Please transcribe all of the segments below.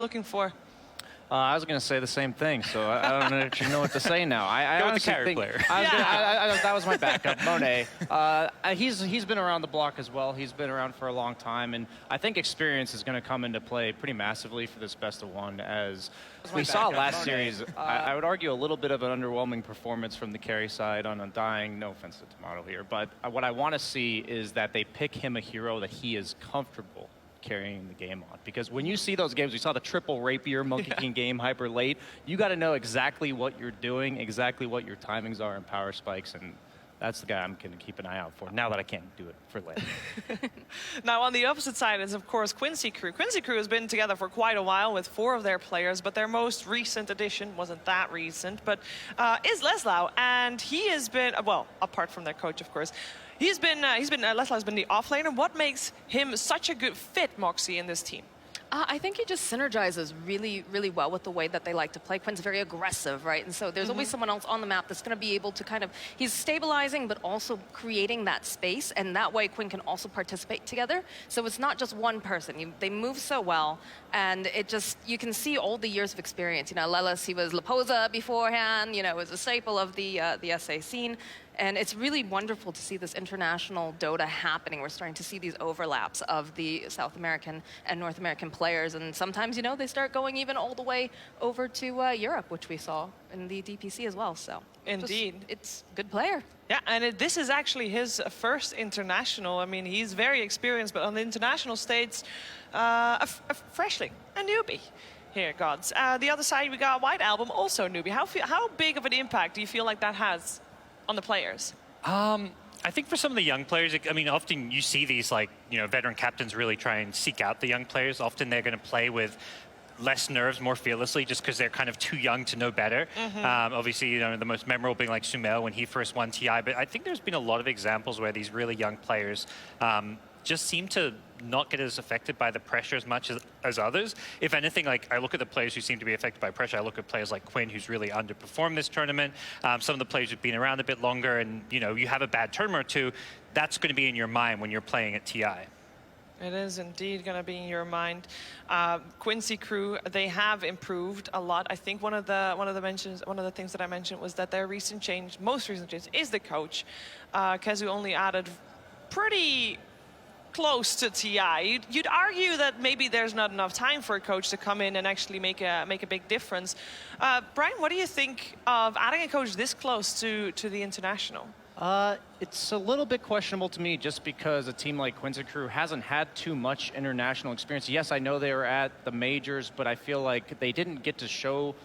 looking for? I was going to say the same thing, so I don't actually know what to say now. I Go with the honestly carry think player. that was my backup, Monet. He's been around the block as well. He's been around for a long time, and I think experience is going to come into play pretty massively for this best of one. As we saw last series, I would argue a little bit of an underwhelming performance from the carry side on Undying. No offense to Tomato here, but what I want to see is that they pick him a hero that he is comfortable carrying the game on. Because when you see those games, we saw the triple rapier Monkey King game hyper late, you got to know exactly what you're doing, exactly what your timings are and power spikes, and that's the guy I'm going to keep an eye out for, now that I can't do it for late. Now, on the opposite side is, of course, Quincy Crew. Quincy Crew has been together for quite a while with 4 of their players, but their most recent addition wasn't that recent, but is Leslau, and he has been, well, apart from their coach, of course, Leslau has been the offlaner. What makes him such a good fit, Moxie, in this team? I think he just synergizes really, really well with the way that they like to play. Quinn's very aggressive, right? And so there's always someone else on the map that's going to be able to kind of, he's stabilizing, but also creating that space. And that way, Quinn can also participate together. So it's not just one person. They move so well. And it just, you can see all the years of experience. You know, Lelis, he was Laposa beforehand, you know, was a staple of the SA scene. And it's really wonderful to see this international Dota happening. We're starting to see these overlaps of the South American and North American players. And sometimes, you know, they start going even all the way over to Europe, which we saw in the DPC as well. So indeed, it's a good player. Yeah, and this is actually his first international. I mean, he's very experienced, but on the international stage, a freshling, a newbie. Here, gods. The other side, we got White Album, also newbie. How big of an impact do you feel like that has on the players? I think for some of the young players, I mean, often you see these, like, you know, veteran captains really try and seek out the young players. Often they're going to play with less nerves, more fearlessly, just because they're kind of too young to know better. Obviously, you know, the most memorable being like Sumail when he first won TI, but I think there's been a lot of examples where these really young players just seem to not get as affected by the pressure as much as others. If anything, like, I look at the players who seem to be affected by pressure. I look at players like Quinn, who's really underperformed this tournament. Some of the players who've been around a bit longer, and, you know, you have a bad tournament or two, that's going to be in your mind when you're playing at TI. It is indeed going to be in your mind. Quincy Crew, they have improved a lot. I think one of the things that I mentioned was that their most recent change is the coach. Kezu only added pretty close to TI. You'd argue that maybe there's not enough time for a coach to come in and actually make a big difference. Brian, what do you think of adding a coach this close to the international? It's a little bit questionable to me, just because a team like Quincy Crew hasn't had too much international experience. Yes, I know they were at the majors, but I feel like they didn't get to show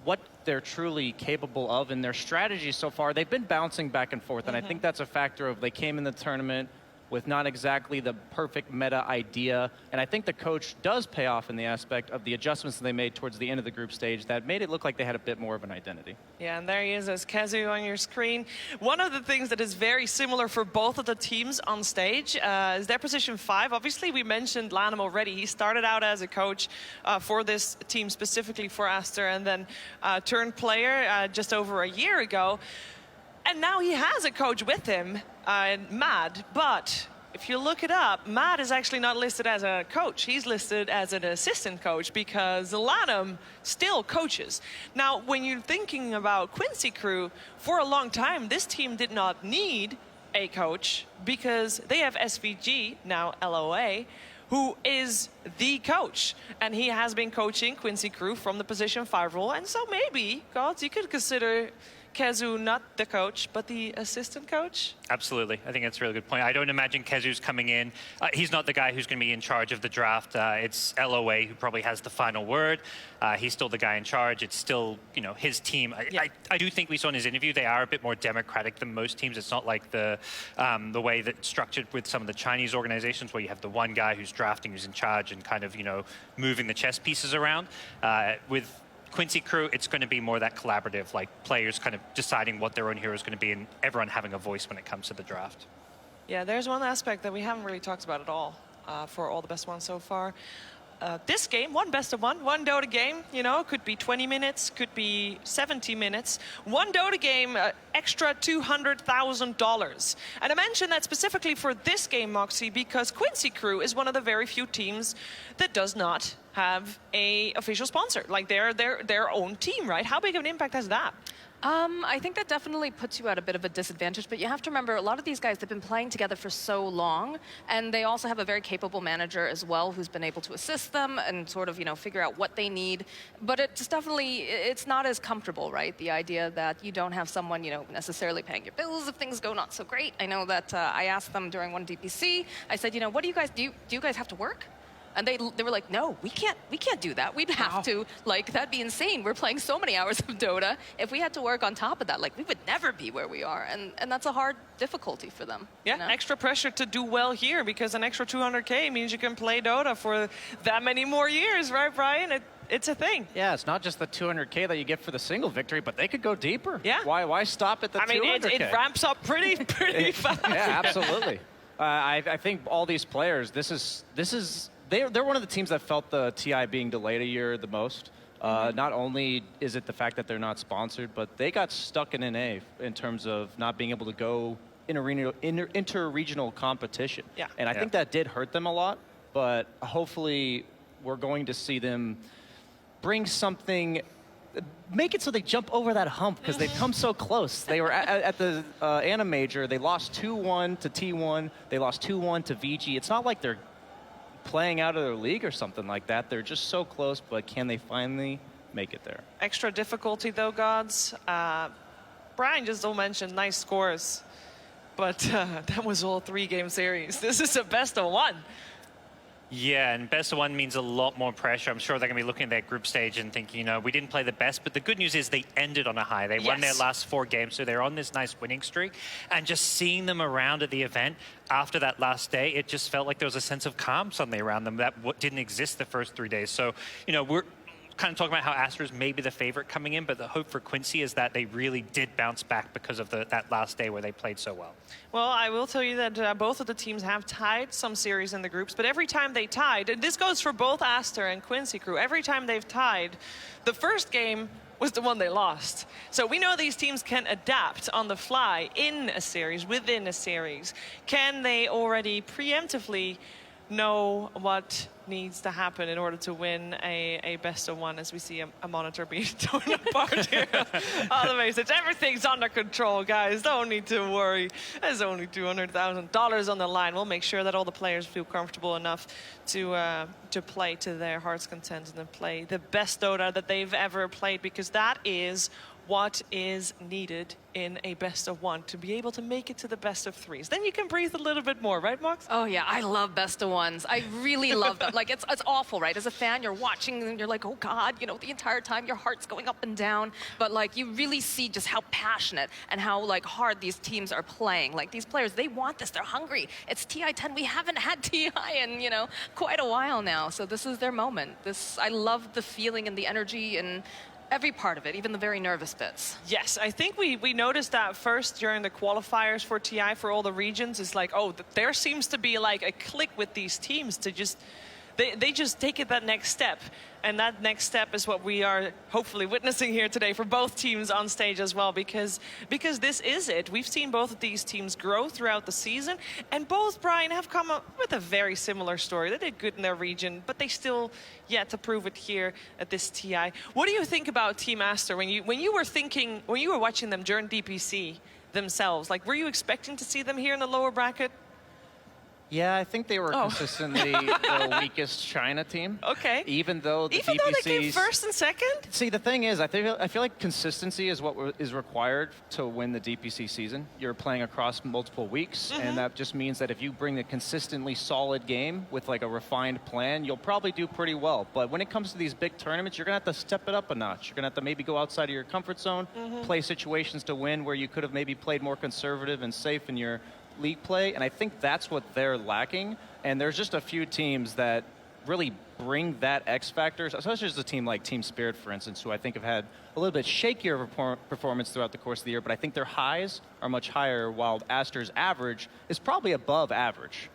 what they're truly capable of in their strategy so far. They've been bouncing back and forth, and I think that's a factor of they came in the tournament with not exactly the perfect meta idea. And I think the coach does pay off in the aspect of the adjustments that they made towards the end of the group stage that made it look like they had a bit more of an identity. Yeah, and there he is as Kezu on your screen. One of the things that is very similar for both of the teams on stage is their position 5. Obviously, we mentioned Lanham already. He started out as a coach for this team, specifically for Aster, and then turned player just over a year ago. And now he has a coach with him, Mad, but if you look it up, Mad is actually not listed as a coach. He's listed as an assistant coach because Lanham still coaches. Now, when you're thinking about Quincy Crew, for a long time, this team did not need a coach because they have SVG, now LOA, who is the coach. And he has been coaching Quincy Crew from the position 5 role. And so maybe, gods, you could consider Kezu not the coach, but the assistant coach? Absolutely. I think that's a really good point. I don't imagine Kezu's coming in. He's not the guy who's going to be in charge of the draft. It's LOA who probably has the final word. He's still the guy in charge. It's still, you know, his team. I do think we saw in his interview they are a bit more democratic than most teams. It's not like the way that it's structured with some of the Chinese organizations where you have the one guy who's drafting, who's in charge and kind of, you know, moving the chess pieces around. With Quincy Crew, it's going to be more that collaborative, like players kind of deciding what their own hero is going to be and everyone having a voice when it comes to the draft. Yeah, there's one aspect that we haven't really talked about at all for all the best ones so far. This game, one best of one Dota game, you know, could be 20 minutes, could be 70 minutes. One Dota game, extra $200,000. And I mention that specifically for this game, Moxie, because Quincy Crew is one of the very few teams that does not have a official sponsor, like their own team, right? How big of an impact has that? I think that definitely puts you at a bit of a disadvantage, but you have to remember a lot of these guys, they've been playing together for so long, and they also have a very capable manager as well who's been able to assist them and sort of, figure out what they need. But it's definitely, it's not as comfortable, right? The idea that you don't have someone, necessarily paying your bills if things go not so great. I know that I asked them during one DPC, I said, what do you guys do? Do you guys have to work? And they were like, no, we can't do that. We'd have to, that'd be insane. We're playing so many hours of Dota. If we had to work on top of that, we would never be where we are. And that's a hard difficulty for them. Yeah, extra pressure to do well here, because an extra 200K means you can play Dota for that many more years, right, Brian? It's a thing. Yeah, it's not just the 200K that you get for the single victory, but they could go deeper. Yeah. Why stop at the 200K? I mean, it ramps up pretty fast. Yeah, absolutely. I think all these players, they're one of the teams that felt the TI being delayed a year the most. Not only is it the fact that they're not sponsored, but they got stuck in NA in terms of not being able to go inter-regional competition. Yeah. And I think that did hurt them a lot, but hopefully we're going to see them bring something, make it so they jump over that hump, because they've come so close. They were at the Anna Major, they lost 2-1 to T1, they lost 2-1 to VG. It's not like they're playing out of their league or something like that. They're just so close, but can they finally make it there? Extra difficulty though, gods. Brian just mentioned nice scores, but that was all 3-game series. This is a best of 1. Yeah, and best of 1 means a lot more pressure. I'm sure they're going to be looking at their group stage and thinking, we didn't play the best, but the good news is they ended on a high. They won their last 4 games, so they're on this nice winning streak. And just seeing them around at the event after that last day, it just felt like there was a sense of calm suddenly around them that didn't exist the first 3 days. So, we're kind of talking about how Astra's may be the favorite coming in, but the hope for Quincy is that they really did bounce back because of that last day where they played so well. Well, I will tell you that both of the teams have tied some series in the groups, but every time they tied, and this goes for both Aster and Quincy crew, every time they've tied, the first game was the one they lost. So we know these teams can adapt on the fly in a series, within a series. Can they already preemptively know what needs to happen in order to win a best of 1, as we see a monitor being torn apart here on the message. Everything's under control, guys. Don't need to worry. There's only $200,000 on the line. We'll make sure that all the players feel comfortable enough to play to their heart's content and to play the best Dota that they've ever played, because that is what is needed in a best of 1 to be able to make it to the best of 3s. Then you can breathe a little bit more, right, Mox? Oh yeah, I love best of 1s. I really love them. It's awful, right? As a fan, you're watching and you're like, oh God, the entire time your heart's going up and down. But you really see just how passionate and how hard these teams are playing. These players, they want this. They're hungry. It's TI10. We haven't had TI in quite a while now. So this is their moment. I love the feeling and the energy and every part of it, even the very nervous bits. Yes, I think we noticed that first during the qualifiers for TI for all the regions. It's there seems to be a click with these teams to just, they just take it that next step. And that next step is what we are hopefully witnessing here today for both teams on stage as well, because this is it. We've seen both of these teams grow throughout the season, and both, Brian, have come up with a very similar story. They did good in their region, but they still yet to prove it here at this TI. What do you think about Team Aster when you were watching them during DPC themselves? Were you expecting to see them here in the lower bracket? Yeah, I think they were consistently the weakest China team. Okay. Even though they came first and second? See, the thing is, I feel like consistency is what is required to win the DPC season. You're playing across multiple weeks, and that just means that if you bring a consistently solid game with a refined plan, you'll probably do pretty well. But when it comes to these big tournaments, you're going to have to step it up a notch. You're going to have to maybe go outside of your comfort zone, play situations to win where you could have maybe played more conservative and safe in your league play, and I think that's what they're lacking. And there's just a few teams that really bring that X factor, especially as a team like Team Spirit, for instance, who I think have had a little bit shakier performance throughout the course of the year, but I think their highs are much higher, while Aster's average is probably above average.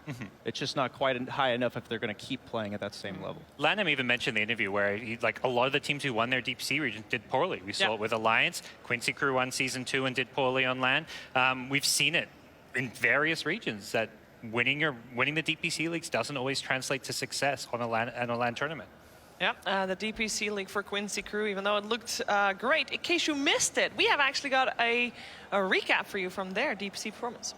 It's just not quite high enough if they're going to keep playing at that same level. Lanham even mentioned in the interview where a lot of the teams who won their DPC region did poorly. We saw it with Alliance. Quincy Crew won Season 2 and did poorly on LAN. We've seen it in various regions that winning the DPC leagues doesn't always translate to success on a LAN tournament. Yeah, the DPC league for Quincy Crew, even though it looked great. In case you missed it, we have actually got a recap for you from their DPC performance.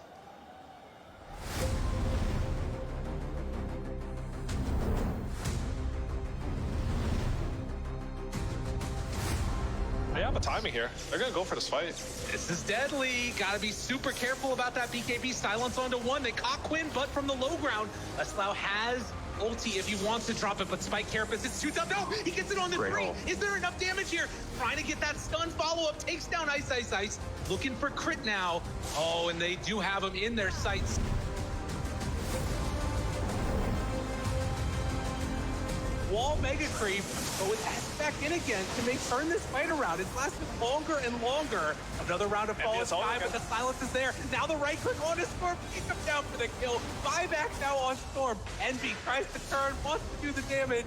Yeah, but timing here. They're gonna go for this fight. This is deadly. Gotta be super careful about that BKB. Silence onto one. They caught Quinn, but from the low ground. Leslau has ulti if he wants to drop it, but Spike Carapace is too tough. No, he gets it on the three. Is there enough damage here? Trying to get that stun follow-up. Takes down Ice Ice Ice. Looking for crit now. Oh, and they do have him in their sights. Wall mega creep, but with S back in again, can they turn this fight around? It's lasted longer and longer. Another round of Fallen Sky, but the silence is there. Now the right click on his Storm, takes him down for the kill. Buyback now on Storm. Envy tries to turn, wants to do the damage,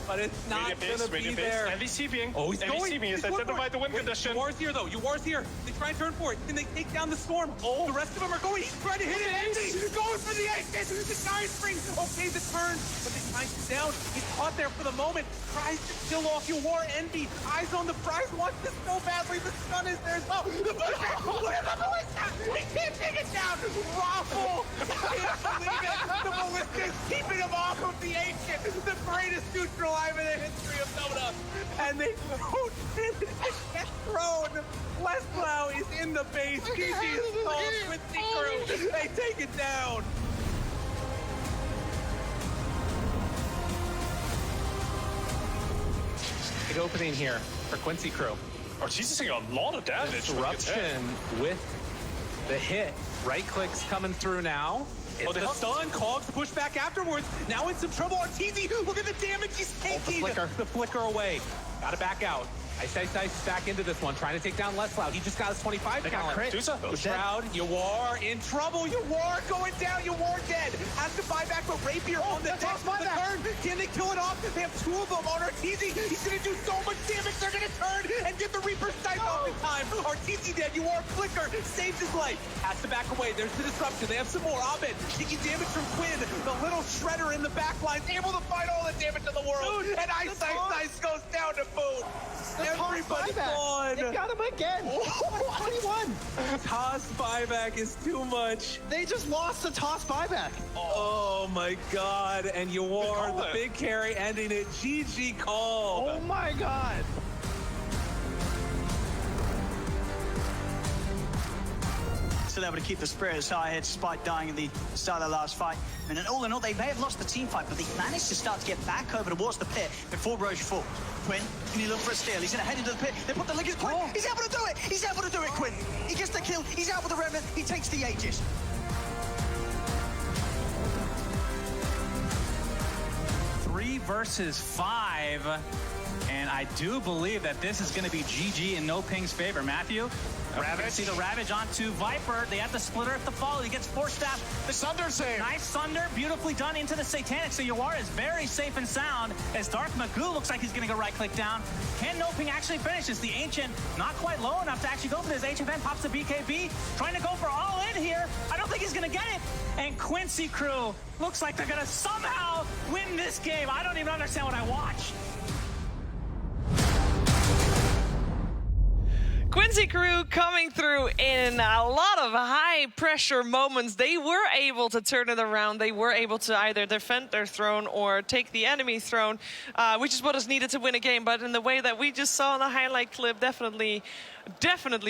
but it's not gonna be there. Envy's TPing. Oh, he's going. He's identified the win condition. Yuar's here though. Yuar's here. They try and turn for it. Can they take down the Storm? Oh, the rest of them are going. He's trying to hit it. Envy going for the ace. The Giant Spring. Okay, the turn, but they find him down. He's caught there for the moment. Tries to kill off Yuar. Envy. Eyes on the prize. Wants this so badly. The stun is there as well. The booster. Look at the ballista. He can't take it down. Raffle. I can't believe it. The ballista is keeping him off of the ancient. The greatest neutral alive in the history of Dota. And they don't get thrown. Leslau is in the base. GG is stalled with the crew. They take it down. Big opening here for Quincy Crew. Arteezy's taking a lot of damage. Disruption with the hit. Right clicks coming through now. Oh, the stun, Cogs push back afterwards. Now in some trouble. Arteezy, look at the damage he's taking. The flicker away. Gotta back out. Ice Ice Ice back into this one, trying to take down Leslau. He just got his 25 talent. Shroud, Yuar in trouble. Yuar going down. Yuar dead. Has to buy back, but Rapier on the deck. The turn. Can they kill it off? They have two of them on Arteezy. He's going to do so much damage. They're going to turn and get the Reaper sight off in time. Arteezy dead. Yuar flicker saves his life. Has to back away. There's the disruption. They have some more. Abed taking damage from Quinn. The little shredder in the back line, able to fight all the damage in the world. And Ice Ice Ice goes down to boot. Everybody's gone. They got him again. 21. Toss buyback is too much. They just lost the toss buyback. Oh my god. And Yuar, the big carry, ending it. GG call. Oh my god. Still able to keep the spirits high here despite dying at the start of the last fight. And then all in all, they may have lost the team fight, but they managed to start to get back over towards the pit before Roche falls. Quinn, can you look for a steal? He's going to head into the pit. They put the linkers. Quinn, he's able to do it. He's able to do it, Quinn. He gets the kill. He's out with the remnant. He takes the Aegis. 3 versus 5. And I do believe that this is going to be GG in No Ping's favor. Matthew? Ravage. See the Ravage onto Viper. They have the splitter at the follow. He gets forced out. The Sunder save. Nice Sunder. Beautifully done into the Satanic. So Yuar is very safe and sound as Dark Magoo looks like he's going to go right click down. Can No Ping actually finish this? The Ancient not quite low enough to actually go for this. Ancient then pops the BKB. Trying to go for all in here. I don't think he's going to get it. And Quincy Crew looks like they're going to somehow win this game. I don't even understand what I watch. Quincy Crew coming through in a lot of high pressure moments. They were able to turn it around. They were able to either defend their throne or take the enemy throne, which is what is needed to win a game. But in the way that we just saw in the highlight clip, definitely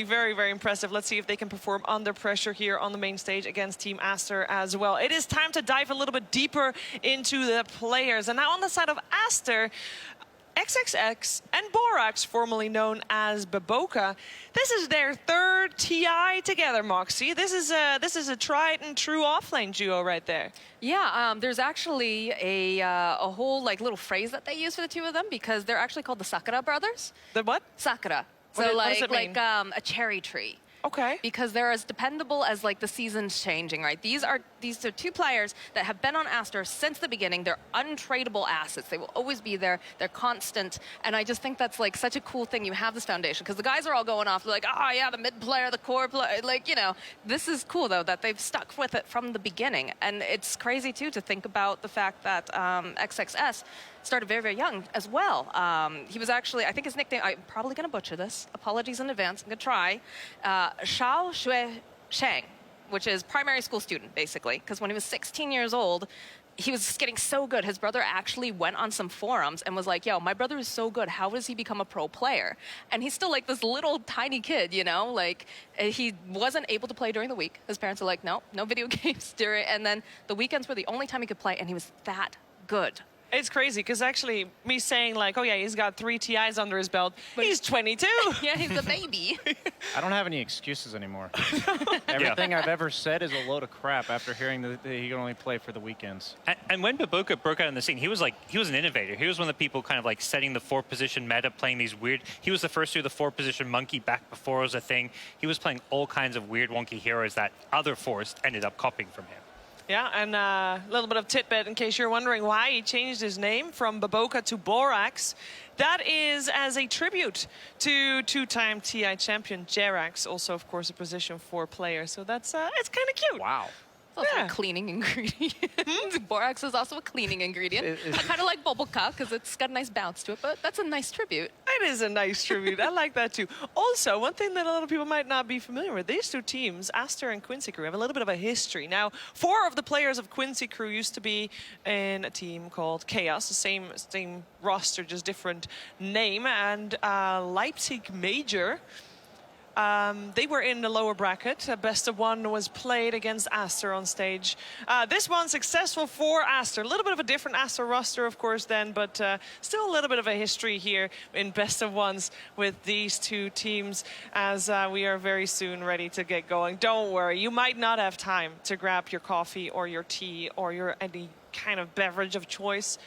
very, very impressive. Let's see if they can perform under pressure here on the main stage against Team Aster as well. It is time to dive a little bit deeper into the players. And now on the side of Aster, XXX and Borax, formerly known as Baboka. This is their third TI together, Moxie. This is a tried and true offlane duo right there. Yeah, there's actually a whole like little phrase that they use for the two of them because they're actually called the Sakura brothers. The what? Sakura. What So does it mean? like a cherry tree. Okay. Because they're as dependable as like the seasons changing, right? These are these are two players that have been on Aster since the beginning. They're untradeable assets. They will always be there. They're constant. And I just think that's like such a cool thing. You have this foundation because the guys are all going off. They're like, oh yeah, the mid player, the core player. Like, you know, this is cool though that they've stuck with it from the beginning. And it's crazy too to think about the fact that XXS started very, very young as well. He was actually, I think his nickname, I'm probably going to butcher this. Apologies in advance. I'm going to try. Xiao Shui Shang, which is primary school student, basically. Because when he was 16 years old, he was getting so good. His brother actually went on some forums and was like, yo, my brother is so good. How does he become a pro player? And he's still like this little tiny kid, you know? Like, he wasn't able to play during the week. His parents are like, no video games during. And then the weekends were the only time he could play, and he was that good. It's crazy because actually me saying like, oh yeah, he's got 3 TIs under his belt, but he's 22. Yeah, he's a baby. I don't have any excuses anymore. Everything I've ever said is a load of crap after hearing that he can only play for the weekends. And when Baboka broke out in the scene, he was an innovator. He was one of the people kind of like setting the 4-position meta, playing these weird. He was the first to do the 4-position monkey back before it was a thing. He was playing all kinds of weird, wonky heroes that other fours ended up copying from him. Yeah, and a little bit of tidbit in case you're wondering why he changed his name from Baboka to Borax. That is as a tribute to 2-time TI champion Jerax, also, of course, a position 4 player. So that's it's kind of cute. Wow. It's also a cleaning ingredient. Borax is also a cleaning ingredient. Kind of like Bubbleca because it's got a nice bounce to it, but that's a nice tribute. It is a nice tribute. I like that too. Also, one thing that a lot of people might not be familiar with, these two teams, Aster and Quincy Crew, have a little bit of a history. Now, 4 of the players of Quincy Crew used to be in a team called Chaos, the same roster, just different name, and Leipzig Major. They were in the lower bracket. Best of 1 was played against Aster on stage. This one successful for Aster. A little bit of a different Aster roster, of course, then, but still a little bit of a history here in best of 1s with these two teams as we are very soon ready to get going. Don't worry, you might not have time to grab your coffee or your tea or your any kind of beverage of choice.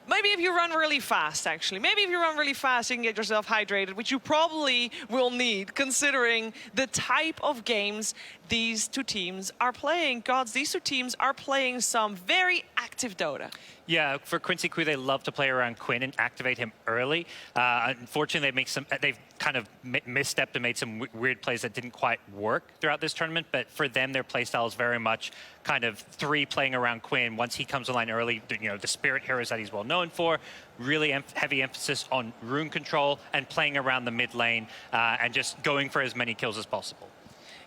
Maybe if you run really fast, actually. Maybe if you run really fast, you can get yourself hydrated, which you probably will need, considering the type of games these two teams are playing. Gods, these two teams are playing some very active Dota. Yeah, for Quincy Crew, they love to play around Quinn and activate him early. Unfortunately, they've kind of misstepped and made some weird plays that didn't quite work throughout this tournament. But for them, their playstyle is very much kind of 3 playing around Quinn. Once he comes online early, you know, the spirit heroes that he's well known for. Really heavy emphasis on rune control and playing around the mid lane and just going for as many kills as possible.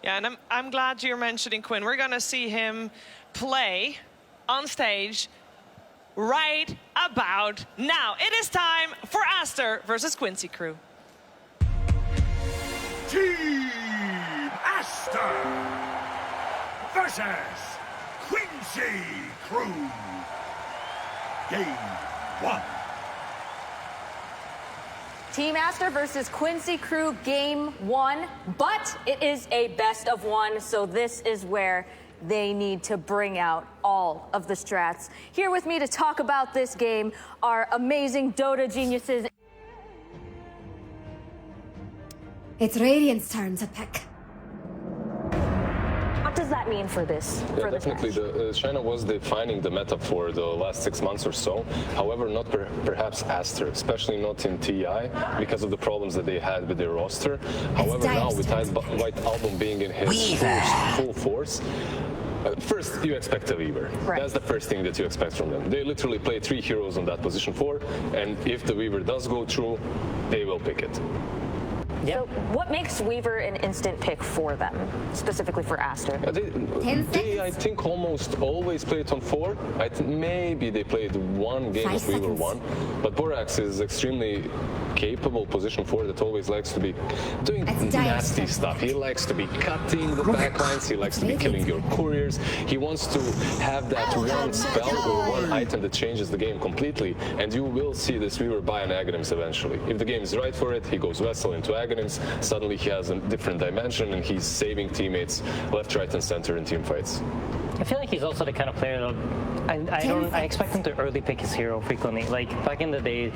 Yeah, and I'm glad you're mentioning Quinn. We're going to see him play on stage right about now. It is time for Aster versus Quincy Crew. Team Aster versus Quincy Crew. Game 1. Team Aster versus Quincy Crew, game 1. But it is a best of 1, so this is where they need to bring out all of the strats. Here with me to talk about this game are amazing Dota geniuses. It's Radiant's turn to pick. What does that mean for this? Yeah, definitely. China was defining the meta for the last 6 months or so. However, not perhaps Aster, especially not in TI, because of the problems that they had with their roster. However, now with White Album being in his full force, first, you expect a Weaver. Right. That's the first thing that you expect from them. They literally play 3 heroes on that position 4, and if the Weaver does go through, they will pick it. So what makes Weaver an instant pick for them, specifically for Aster? They I think, almost always play it on 4. Maybe they played 1 game of Weaver 1. But Borax is extremely capable position 4 that always likes to be doing nasty stuff. He likes to be cutting the backlines. He likes to be killing your couriers. He wants to have that one spell or one item that changes the game completely. And you will see this Weaver buy an Aghanims eventually. If the game is right for it, he goes Vessel into Aghanims. Suddenly he has a different dimension and he's saving teammates left, right, and center in team fights. I feel like he's also the kind of player that I expect him to early pick his hero frequently. Like back in the day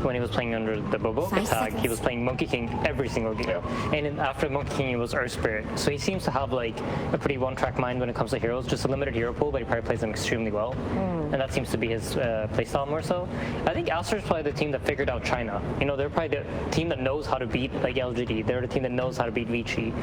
when he was playing under the Bobo tag, he was playing Monkey King every single game. And then after Monkey King, he was Earth Spirit. So he seems to have like a pretty one-track mind when it comes to heroes. Just a limited hero pool, but he probably plays them extremely well. And that seems to be his playstyle more so. I think Aster's probably the team that figured out China. You know, they're probably the team that knows how to beat like LGD. They're the team that knows how to beat Vici.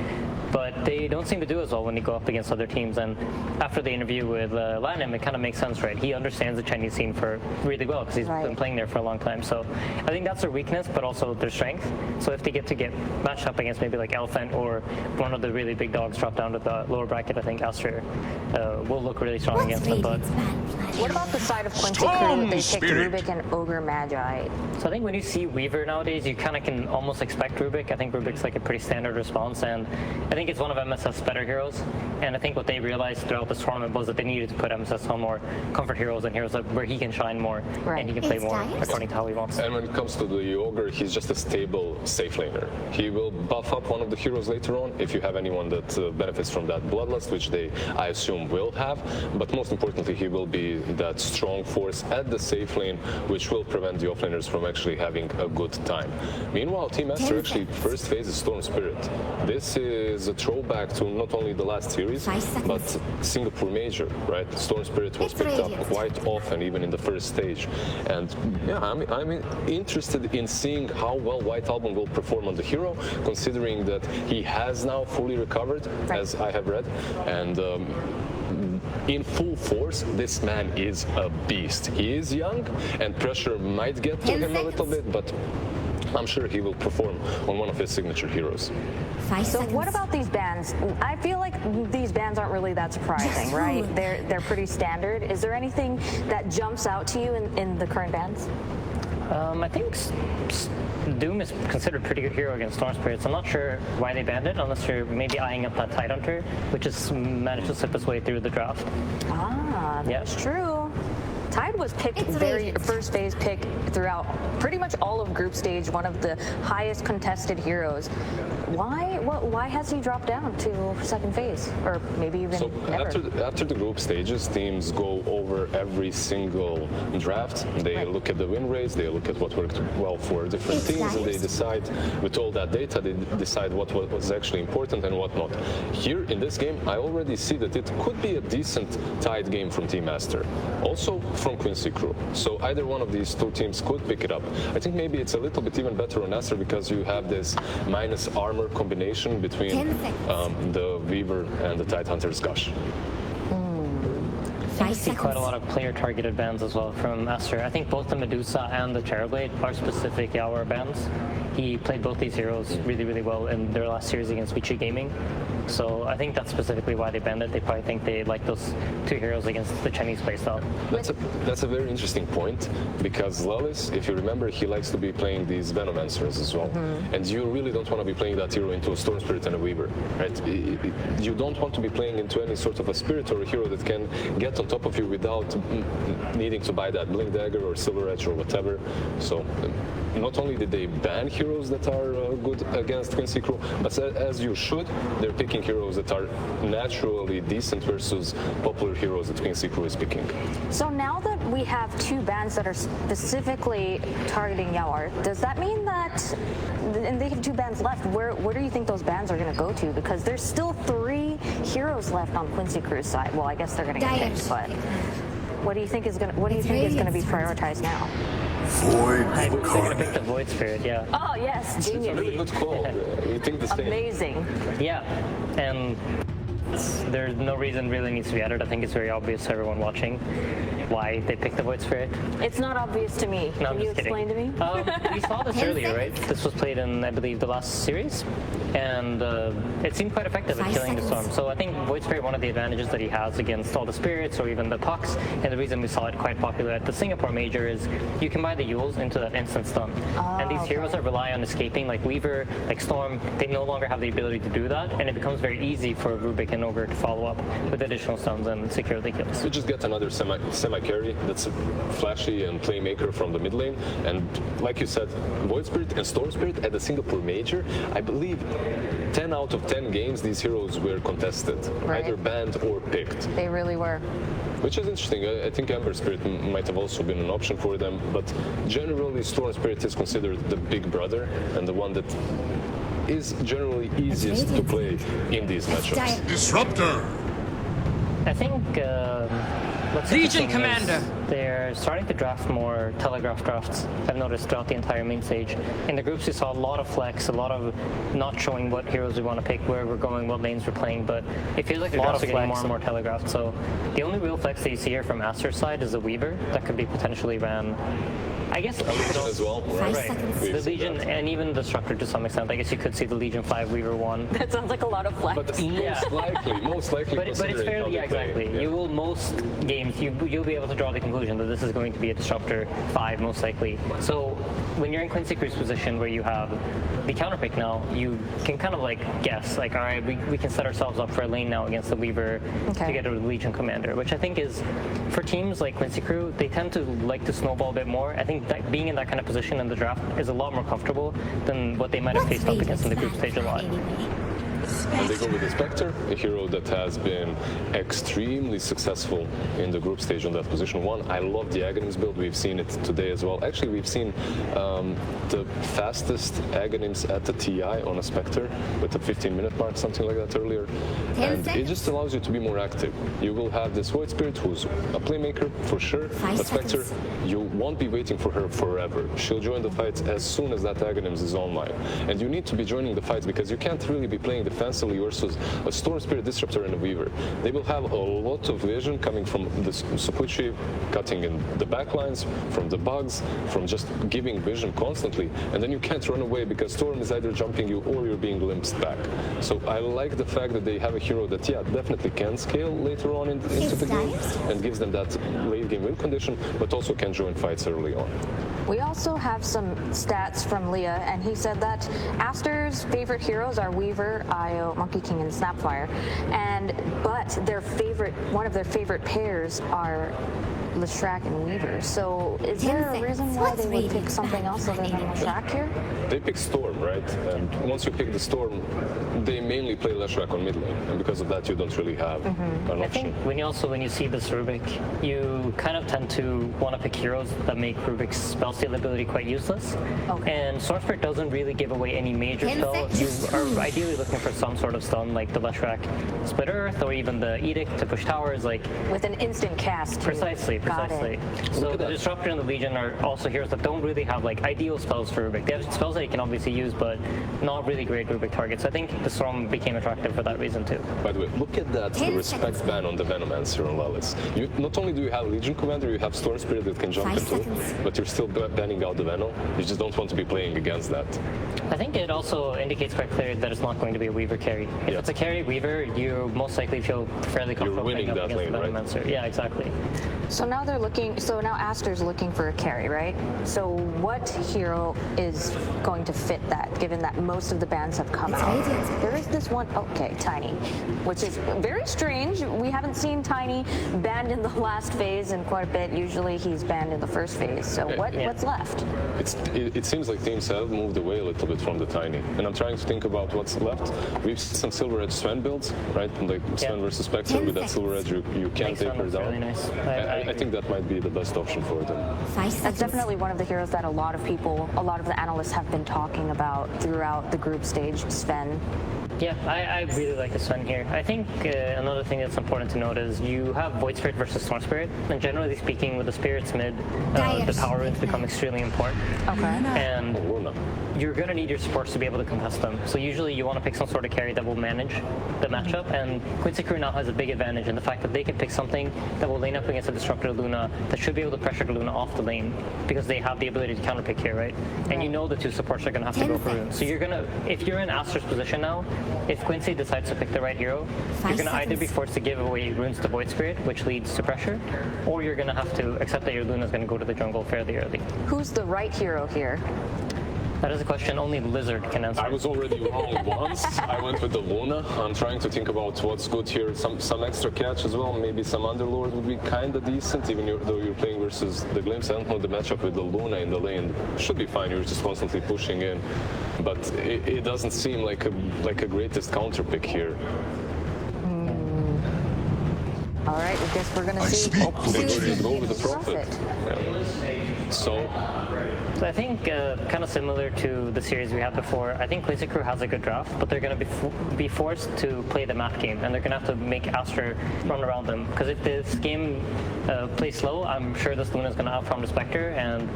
But they don't seem to do as well when they go up against other teams. And after the interview with Lanham, it kind of makes sense, right? He understands the Chinese scene for really well because he's been playing there for a long time. So I think that's their weakness, but also their strength. So if they get matched up against maybe like Elephant or one of the really big dogs drop down to the lower bracket, I think Aster will look really strong against them. But what about the side of Quincy Crew that they picked Rubik and Ogre Magi? So I think when you see Weaver nowadays, you kind of can almost expect Rubik. I think Rubik's like a pretty standard response, and I think it's one of MSF's better heroes. And I think what they realized throughout this tournament was that they needed to put MSF on more comfort heroes and heroes where he can shine more and he can play more according to how he wants. And when it comes to the Ogre, he's just a stable safe laner. He will buff up one of the heroes later on if you have anyone that benefits from that Bloodlust, which they, I assume, will have. But most importantly, he will be that strong force at the safe lane, which will prevent the offlaners from actually having a good time. Meanwhile, Team Aster actually first phase is Storm Spirit. This is a throwback to not only the last series, but Singapore Major, right? Storm Spirit was picked up quite often, even in the first stage. And yeah, I'm interested in seeing how well White Album will perform on the hero, considering that he has now fully recovered, as I have read. And in full force, this man is a beast. He is young, and pressure might get to him a little bit, but I'm sure he will perform on one of his signature heroes. So what about these bans? I feel like these bans aren't really that surprising, right? They're pretty standard. Is there anything that jumps out to you in the current bans? I think Doom is considered a pretty good hero against Storm Spirits. I'm not sure why they banned it, unless you're maybe eyeing up that Tidehunter, which has managed to slip its way through the draft. Ah, that's true. Tide was picked first phase pick throughout pretty much all of group stage, one of the highest contested heroes. Why has he dropped down to second phase, or maybe even after the group stages, teams go over every single draft. They look at the win rates, they look at what worked well for different teams, and they decide with all that data, they decide what was actually important and what not. Here in this game, I already see that it could be a decent Tide game from Team Aster. Also from Quincy Crew. So either one of these two teams could pick it up. I think maybe it's a little bit even better on Aster because you have this minus armor combination between the Weaver and the Tidehunter's Gush. I see quite a lot of player-targeted bans as well from Aster. I think both the Medusa and the Terrorblade are specific Yaoer bans. He played both these heroes really, really well in their last series against Vici Gaming. So I think that's specifically why they banned it. They probably think they like those two heroes against the Chinese playstyle. That's a very interesting point, because Lelis, if you remember, he likes to be playing these Venomancers as well. And you really don't want to be playing that hero into a Storm Spirit and a Weaver, right? You don't want to be playing into any sort of a Spirit or a hero that can get on top of you without needing to buy that Blink Dagger or Silver Edge or whatever. So not only did they ban heroes that are good against Quincy Crew, but as you should, they're picking heroes that are naturally decent versus popular heroes that Quincy Crew is picking. So now that we have two bans that are specifically targeting Yaoer, does that mean that, and they have two bans left, where do you think those bans are going to go to? Because there's still 3 heroes left on Quincy Crew's side. Well, I guess they're going to get picked, but what do you think is going to be prioritized now? They're going to pick the Void Spirit, yeah. Oh, yes, It's a really good call. You think the same? Amazing. Yeah, and there's no reason really needs to be added. I think it's very obvious to everyone watching why they picked the Void Spirit. It's not obvious to me. No, Can you explain to me? We saw this earlier, right? This was played in, I believe, the last series, and it seemed quite effective at killing the Storm. So I think Void Spirit, one of the advantages that he has against all the spirits or even the pucks, and the reason we saw it quite popular at the Singapore Major is you can buy the Yules into that instant stun. And these heroes that rely on escaping, like Weaver, like Storm, they no longer have the ability to do that, and it becomes very easy for Rubik and Ogre to follow up with additional stuns and secure the kills. You just get another semi semi-carry that's flashy and playmaker from the mid lane. And like you said, Void Spirit and Storm Spirit at the Singapore Major, I believe 10 out of 10 games these heroes were contested, either banned or picked. They really were. Which is interesting. I think Ember Spirit might have also been an option for them, but generally Storm Spirit is considered the big brother and the one that is generally easiest to play in these matchups. Disruptor! I think what's Legion interesting Commander. is they're starting to draft more telegraph drafts. I've noticed throughout the entire main stage. In the groups, we saw a lot of flex, a lot of not showing what heroes we want to pick, where we're going, what lanes we're playing. But it feels like the drafts are getting more and more telegraphed. So the only real flex that you see here from Aster's side is the Weaver that could be potentially ran. I guess as well. Right. The Legion and even the Disruptor to some extent. I guess you could see the Legion 5 Weaver 1. That sounds like a lot of flex. But most likely. But it's fairly, exactly. Yeah. You will, most games, you'll be able to draw the conclusion that this is going to be a Disruptor 5, most likely. So when you're in Quincy Crew's position where you have the counterpick now, you can kind of like guess, like, all right, we can set ourselves up for a lane now against the Weaver to get a Legion Commander, which I think is, for teams like Quincy Crew, they tend to like to snowball a bit more. I think that being in that kind of position in the draft is a lot more comfortable than what they might have faced up against in the group stage a lot. And they go with the Spectre, a hero that has been extremely successful in the group stage on that position 1. I love the Aghanims build. We've seen it today as well. Actually, we've seen the fastest Aghanims at the TI on a Spectre with a 15-minute mark, something like that earlier. And it just allows you to be more active. You will have this Void Spirit who's a playmaker for sure, but Spectre, you won't be waiting for her forever. She'll join the fights as soon as that Aghanims is online. And you need to be joining the fights because you can't really be playing defensively versus a Storm Spirit, Disruptor, and a Weaver. They will have a lot of vision coming from the Supuchi, cutting in the backlines, from the bugs, from just giving vision constantly, and then you can't run away because Storm is either jumping you or you're being glimpsed back. So I like the fact that they have a hero that, yeah, definitely can scale later on into the game and gives them that late game win condition, but also can join fights early on. We also have some stats from Leah, and he said that Aster's favorite heroes are Weaver, E.O.E, Monkey King, and Snapfire, but one of their favorite pairs are Leshrac and Weaver. So is there a reason why they would pick something else other than Leshrac here? They pick Storm, right? And once you pick the Storm, they mainly play Leshrac on mid lane, and because of that, you don't really have an option. I think when you see this Rubik, you kind of tend to want to pick heroes that make Rubik's spell steal ability quite useless. And Storm Spirit doesn't really give away any major spell. You are ideally looking for some sort of stun, like the Leshrac Split Earth, or even the Edict to push towers, like with an instant cast. Precisely. So the Disruptor and the Legion are also heroes that don't really have like ideal spells for Rubik. They have spells that you can obviously use, but not really great Rubik targets. I think the Storm became attractive for that reason too. By the way, look at that respect ban on the Venomancer on Lilith. Not only do you have Legion Commander, you have Storm Spirit that can jump into, but you're still banning out the Venom. You just don't want to be playing against that. I think it also indicates quite clearly that it's not going to be a Weaver carry. If it's a carry Weaver, you most likely feel fairly comfortable winning playing up that against lane, the Venomancer. Yeah, exactly. So now now Aster's looking for a carry, right? So what hero is going to fit that, given that most of the bans have come out? There is this one, Tiny, which is very strange. We haven't seen Tiny banned in the last phase in quite a bit. Usually he's banned in the first phase. So what's left? It seems like teams have moved away a little bit from the Tiny. And I'm trying to think about what's left. We've seen some Silver Edge Sven builds, right? Like Sven versus Spectre with that Silver Edge, you can't take her down. Really nice. I think that might be the best option for them. That's definitely one of the heroes that a lot of the analysts have been talking about throughout the group stage, Sven. Yeah, I really like the Sven here. I think another thing that's important to note is you have Void Spirit versus Storm Spirit, and generally speaking, with the Spirits mid, the power runes become extremely important. And you're going to need your supports to be able to contest them. So usually you want to pick some sort of carry that will manage the matchup, and Quincy Crew now has a big advantage in the fact that they can pick something that will lane up against a Disruptor Luna that should be able to pressure Luna off the lane, because they have the ability to counterpick here, right? And you know the two supports are going to have to go for runes. So if you're in Aster's position now, if Quincy decides to pick the right hero, you're going to either be forced to give away runes to Void Spirit, which leads to pressure, or you're going to have to accept that your Luna is going to go to the jungle fairly early. Who's the right hero here? That is a question only Lizard can answer. I was already wrong once. I went with the Luna. I'm trying to think about what's good here. Some extra catch as well. Maybe some Underlord would be kind of decent, even though you're playing versus the Glimpse. I don't know the matchup with the Luna in the lane. Should be fine. You're just constantly pushing in. But it doesn't seem like a greatest counter pick here. All right, I guess we're going to see. They go with the Prophet. Yeah. So I think kind of similar to the series we had before, I think Quincy Crew has a good draft, but they're going to be forced to play the map game, and they're going to have to make Aster run around them. Because if this game plays slow, I'm sure this Luna is going to outfarm the Spectre, and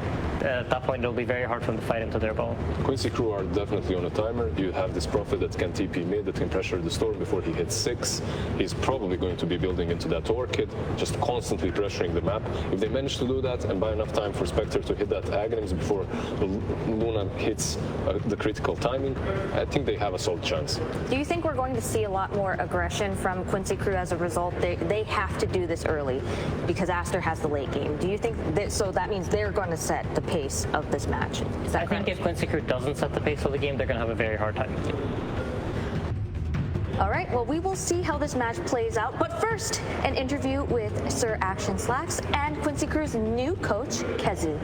at that point it'll be very hard for them to fight into their ball. Quincy Crew are definitely on a timer. You have this Prophet that can TP mid, that can pressure the Storm before he hits 6. He's probably going to be building into that Orchid, just constantly pressuring the map. If they manage to do that and buy enough time for Spectre to hit that Aghanim's before the Luna hits the critical timing, I think they have a solid chance. Do you think we're going to see a lot more aggression from Quincy Crew as a result? They have to do this early because Aster has the late game. Do you think that, so that means they're going to set the pace of this match? Is that I think if Quincy Crew doesn't set the pace of the game, they're going to have a very hard time. All right, well, we will see how this match plays out. But first, an interview with Sir Action Slacks and Quincy Crew's new coach, Kezu.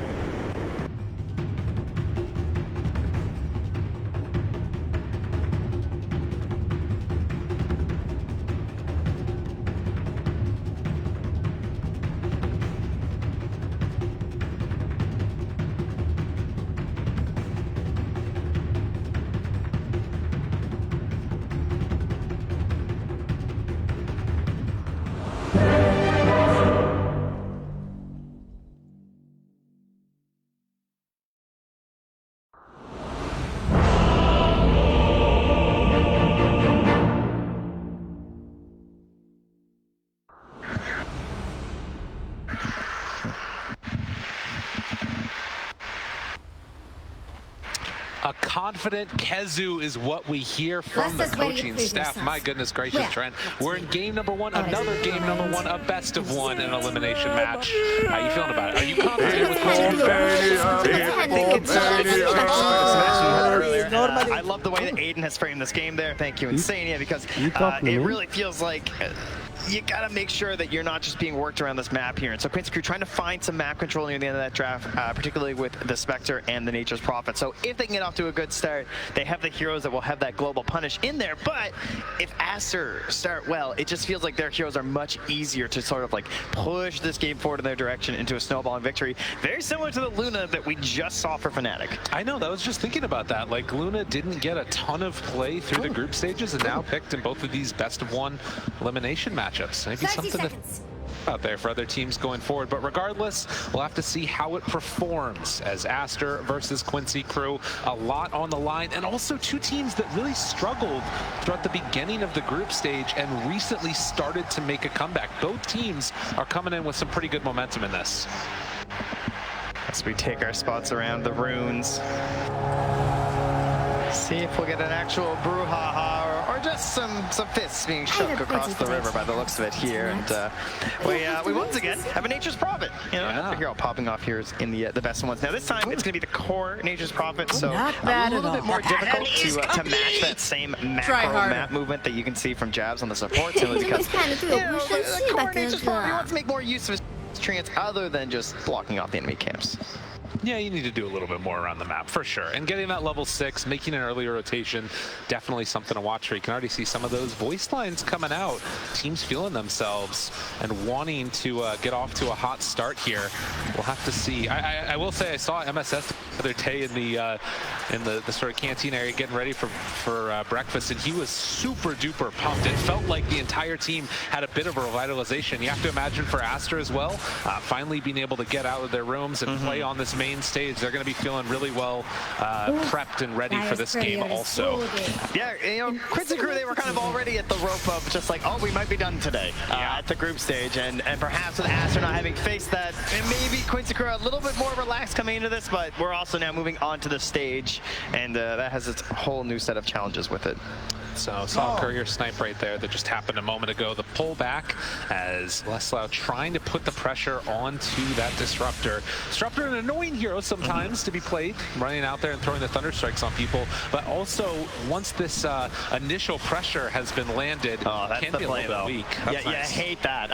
A confident Kezu is what we hear from the coaching staff. My goodness gracious, Trent. We're in game number 1, another game number 1, a best of 1 in elimination match. How are you feeling about it? Are you confident with I love the way that Aiden has framed this game there. Thank you, Insania, because it really feels like you gotta make sure that you're not just being worked around this map here. And so Quincy Crew trying to find some map control near the end of that draft, particularly with the Spectre and the Nature's Prophet. So if they can get off to a good start, they have the heroes that will have that global punish in there. But if Aster start well, it just feels like their heroes are much easier to sort of like push this game forward in their direction into a snowballing victory. Very similar to the Luna that we just saw for Fnatic. I know, I was just thinking about that. Like, Luna didn't get a ton of play through the group stages and now picked in both of these best of 1 elimination matchups. Maybe something to out there for other teams going forward. But regardless, we'll have to see how it performs as Aster versus Quincy Crew. A lot on the line, and also 2 teams that really struggled throughout the beginning of the group stage and recently started to make a comeback. Both teams are coming in with some pretty good momentum in this. As we take our spots around the runes. See if we'll get an actual brouhaha or just some fists being shook across the river by the looks of it here. And we once again have a Nature's Prophet. You know, another hero popping off here is in the best ones. Now this time it's going to be the core Nature's Prophet, so a little bit more difficult to match that same macro map movement that you can see from Jabs on the support team, because the core Nature's Prophet wants to make more use of his trance other than just blocking off the enemy camps. Yeah, you need to do a little bit more around the map, for sure. And getting that level 6, making an earlier rotation, definitely something to watch for. You can already see some of those voice lines coming out. Teams feeling themselves and wanting to get off to a hot start here. We'll have to see. I will say I saw MSS the other day in the sort of canteen area getting ready for breakfast, and he was super duper pumped. It felt like the entire team had a bit of a revitalization. You have to imagine for Aster as well, finally being able to get out of their rooms and play on this main stage. They're going to be feeling really well prepped and ready for this game also. Yeah, you know, Quincy Crew, they were kind of already at the rope of just like, oh, we might be done today at the group stage. And perhaps with Aster not having faced that, and maybe Quincy Crew a little bit more relaxed coming into this, but we're also now moving on to the stage, and that has its whole new set of challenges with it. So saw a courier snipe right there that just happened a moment ago. The pullback as Leslau trying to put the pressure onto that Disruptor. Disruptor, an annoying hero sometimes to be played, running out there and throwing the Thunder Strikes on people. But also, once this initial pressure has been landed, that's can the be play, a little though. bit weak. Yeah, I hate that.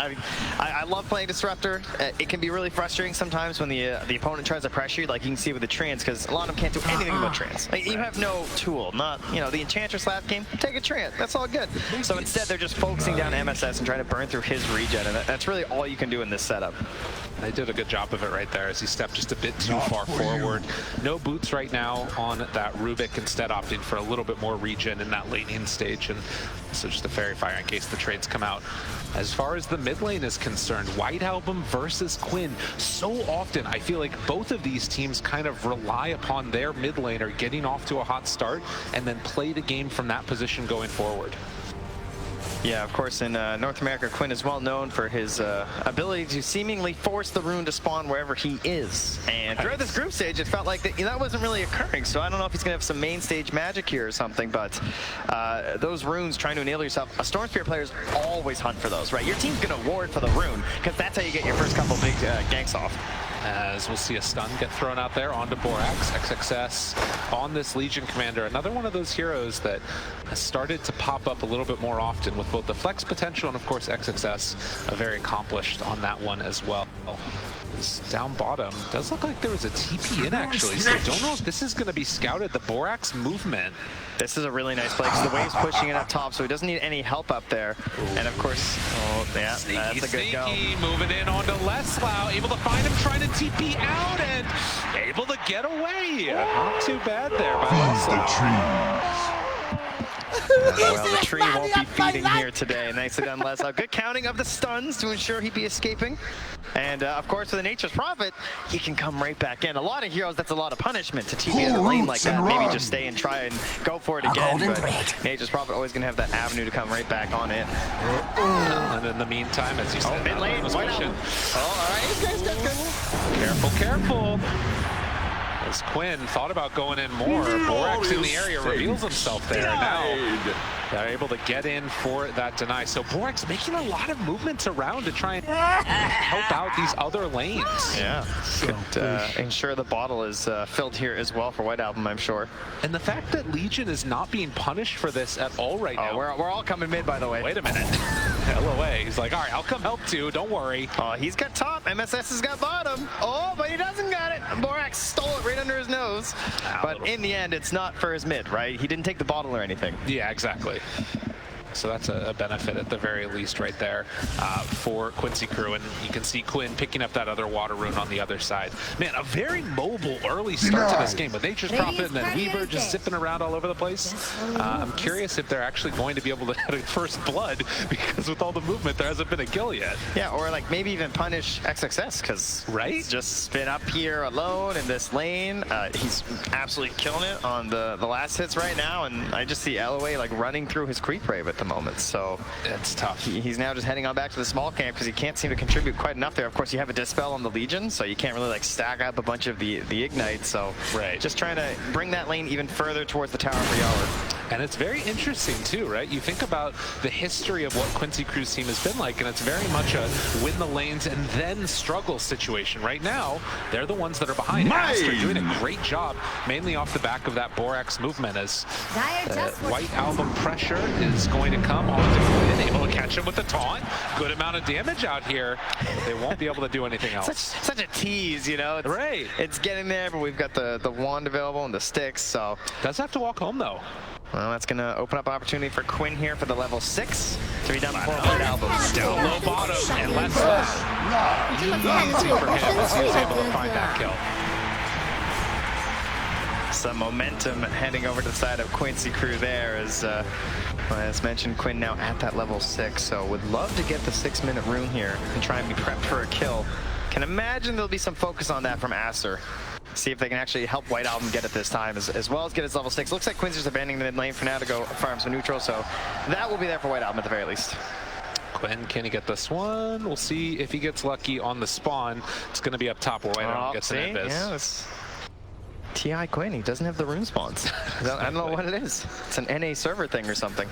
I love playing Disruptor. It can be really frustrating sometimes when the opponent tries to pressure you, like you can see with the Trance, because a lot of them can't do anything about Trance. Like, you have no tool, not, you know, the Enchantress last game, take a Trance, that's all good. So instead they're just focusing down MSS and trying to burn through his regen, and that's really all you can do in this setup. They did a good job of it right there as he stepped just a bit too far forward. No boots right now on that Rubik, instead opting for a little bit more regen in that late-in stage, and so just a Fairy Fire in case the trades come out. As far as the mid lane is concerned, White Album versus Quinn. So often I feel like both of these teams kind of rely upon their mid laner getting off to a hot start and then play the game from that position going forward. Yeah, of course, in North America, Quinn is well known for his ability to seemingly force the rune to spawn wherever he is. And throughout this group stage, it felt like that wasn't really occurring. So I don't know if he's going to have some main stage magic here or something, but those runes, trying to enable yourself, a Storm Spirit players always hunt for those, right? Your team's going to ward for the rune, because that's how you get your first couple big ganks off. As we'll see a stun get thrown out there onto Borax. XXS on this Legion Commander. Another one of those heroes that has started to pop up a little bit more often with both the flex potential and, of course, XXS very accomplished on that one as well. This down bottom does look like there was a TP in, actually, so I don't know if this is going to be scouted. The Borax movement. This is a really nice play because the wave's pushing it up top, so he doesn't need any help up there. And of course, yeah, that's a good go. Moving in onto Leslau, able to find him, trying to TP out, and able to get away. Not too bad there by Leslau. Well, the tree won't be feeding here today. Nicely done, Leslau. Good counting of the stuns to ensure he'd be escaping. And of course, with the Nature's Prophet, he can come right back in. A lot of heroes, that's a lot of punishment to TP in a lane like that. Maybe just stay and try and go for it again. But Nature's Prophet always going to have that avenue to come right back on it. And in the meantime, as you said, mid lane, all right, good. Careful, careful. As Quinn thought about going in more, Borax in the area reveals himself there. Now they're able to get in for that deny. So Borax making a lot of movements around to try and help out these other lanes. Yeah, could ensure the bottle is filled here as well for White Album, I'm sure. And the fact that Legion is not being punished for this at all right now. We're all coming mid, by the way. Wait a minute. LOA, he's like, all right, I'll come help too, don't worry. Oh, he's got top, MSS has got bottom. Oh, but he doesn't got it. Borax stole it right under his nose. But in the end, it's not for his mid, right? He didn't take the bottle or anything. Yeah, exactly. So that's a benefit at the very least right there for Quincy Crew. And you can see Quinn picking up that other water rune on the other side. Man, a very mobile early start to this game with Nature's Prophet and then Weaver just zipping around all over the place. I'm curious if they're actually going to be able to get a first blood, because with all the movement, there hasn't been a kill yet. Yeah, or like maybe even punish XXS, because he's just been up here alone in this lane. He's absolutely killing it on the last hits right now, and I just see LOA like running through his creep wave at the moment, so it's tough. He's now just heading on back to the small camp because he can't seem to contribute quite enough there. Of course, you have a Dispel on the Legion, so you can't really like stack up a bunch of the Ignite, so just trying to bring that lane even further towards the tower for Yawler. And it's very interesting too, right? You think about the history of what Quincy Crew's team has been like, and it's very much a win the lanes and then struggle situation. Right now, they're the ones that are behind. Aster doing a great job, mainly off the back of that Borax movement, as White Album pressure is going to come on to Quinn, able to catch him with the taunt. Good amount of damage out here. They won't be able to do anything else. Such a tease, you know? It's getting there, but we've got the wand available and the sticks, so. Does have to walk home though. Well, that's going to open up opportunity for Quinn here for the level 6 to be done before White Album. Still low bottom, and let's easy for him as he was able to find that kill. Some momentum heading over to the side of Quincy Crew there, as mentioned, Quinn now at that level 6, so would love to get the 6-minute rune here and try and be prepped for a kill. Can imagine there'll be some focus on that from Aster. See if they can actually help White Album get it this time, as well as get his level 6. Looks like Quinn's just abandoning the mid lane for now to go farm some neutral, so that will be there for White Album at the very least. Quinn, can he get this one? We'll see if he gets lucky on the spawn. It's going to be up top where White Album gets an invis. Yeah, TI Quinn, he doesn't have the rune spawns. I don't know what it is. It's an NA server thing or something.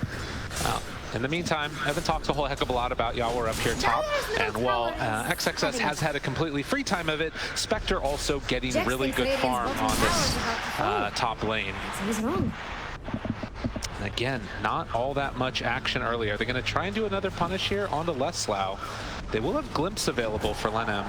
In the meantime, I haven't talked a whole heck of a lot about Yawor up here top, and while XXS has had a completely free time of it, Spectre also getting really good farm on this top lane. And again, not all that much action earlier. They're going to try and do another punish here onto Leslau. They will have Glimpse available for Lenham.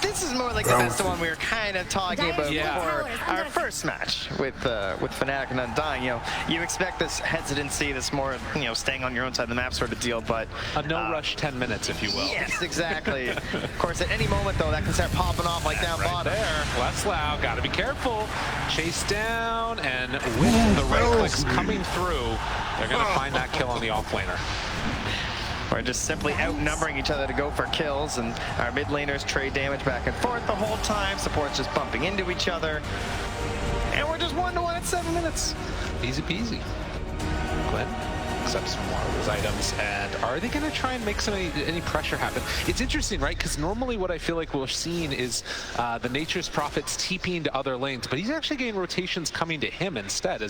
This is more like the best one we were kind of talking about before our first match with Fnatic and Undying. You know, you expect this hesitancy, this more, you know, staying on your own side of the map sort of deal, but a no rush 10 minutes, if you will. Yes, exactly. Of course, at any moment though, that can start popping off like down bottom. There, Leslau, got to be careful. Chase down, and with the right clicks coming through, they're going to find that kill on the offlaner. We're just simply outnumbering each other to go for kills, and our mid laners trade damage back and forth the whole time. Support's just bumping into each other. And we're just 1-1 at 7 minutes. Easy peasy. Glenn accepts one of those items, and are they going to try and make any pressure happen? It's interesting, right? Because normally what I feel like we're seeing is the Nature's Prophets TPing to other lanes, but he's actually getting rotations coming to him instead.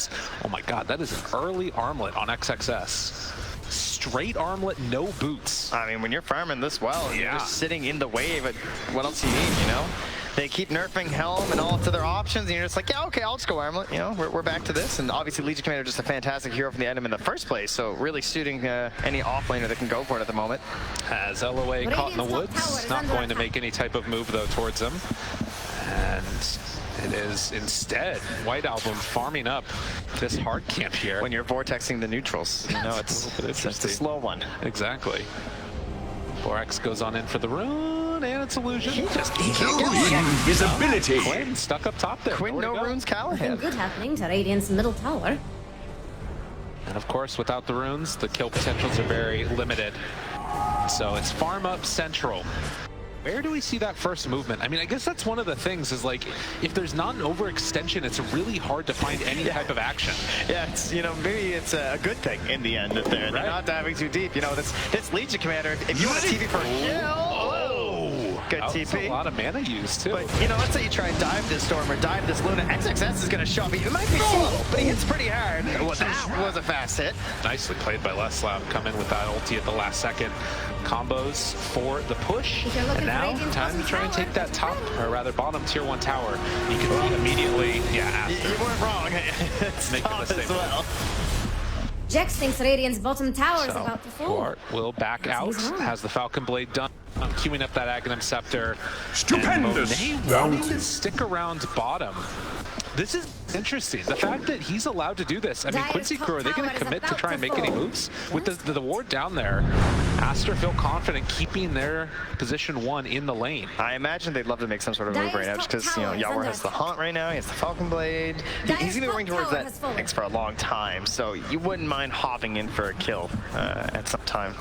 Oh my god, that is an early armlet on XXS. Straight armlet, no boots. I mean, when you're farming this well, you're just sitting in the wave, what else do you need, you know? They keep nerfing Helm and all of their options, and you're just like, yeah, okay, I'll just go armlet, you know, we're back to this. And obviously Legion Commander just a fantastic hero from the item in the first place, so really suiting any offlaner that can go for it at the moment. As LOA caught in the woods, not going to make any type of move though towards him. And it is instead White Album farming up this hard camp here. When you're vortexing the neutrals, you know, it's just a slow one. Exactly. Borax goes on in for the rune, and it's Illusion. Illusion invisibility. Quinn stuck up top there. Quinn no runes Callahan. Nothing good happening to Radiant's middle tower. And of course, without the runes, the kill potentials are very limited. So it's farm up central. Where do we see that first movement? I mean, I guess that's one of the things is like, if there's not an overextension, it's really hard to find any type of action. Yeah, it's, you know, maybe it's a good thing in the end that they're not diving too deep. You know, this Legion Commander, if you want a TP for a kill, good TP. That's a lot of mana used too. But, you know, let's say you try and dive this Storm or dive this Luna. XXS is going to shove you. It might be slow, but he hits pretty hard. That was a fast hit. Nicely played by Leslau. Come in with that ulti at the last second. Combos for the push. And now, time to try and take that top, or rather bottom tier 1 tower. You can see immediately, you weren't wrong. It's make top as well. Jex thinks Radiant's bottom tower is about to fall. Bart will back out, has the Falcon Blade done. Queuing up that Aghanim Scepter. Stupendous. And Monet wanting to stick around bottom. This is interesting. The fact that he's allowed to do this. I mean, Quincy Crew, are they going to commit to try and make any moves? With the ward down there, Aster feel confident keeping their position 1 in the lane. I imagine they'd love to make some sort of move right now, just because, you know, Yawor has the Haunt right now, he has the Falcon Blade. He's going to be working towards that X for a long time, so you wouldn't mind hopping in for a kill at some time.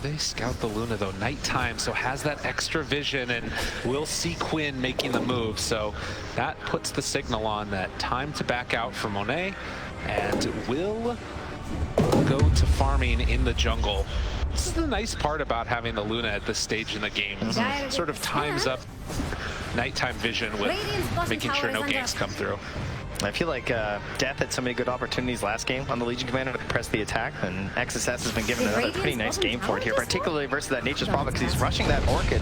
They scout the Luna though, nighttime, so has that extra vision, and we'll see Quinn making the move. So that puts the signal on that time to back out for Monet, and will go to farming in the jungle. This is the nice part about having the Luna at this stage in the game. Sort of times up nighttime vision with making sure no ganks come through. I feel like Death had so many good opportunities last game on the Legion Commander to press the attack, and XSS has been given another pretty nice game for it here, particularly versus that Nature's Prophet, because he's rushing that Orchid.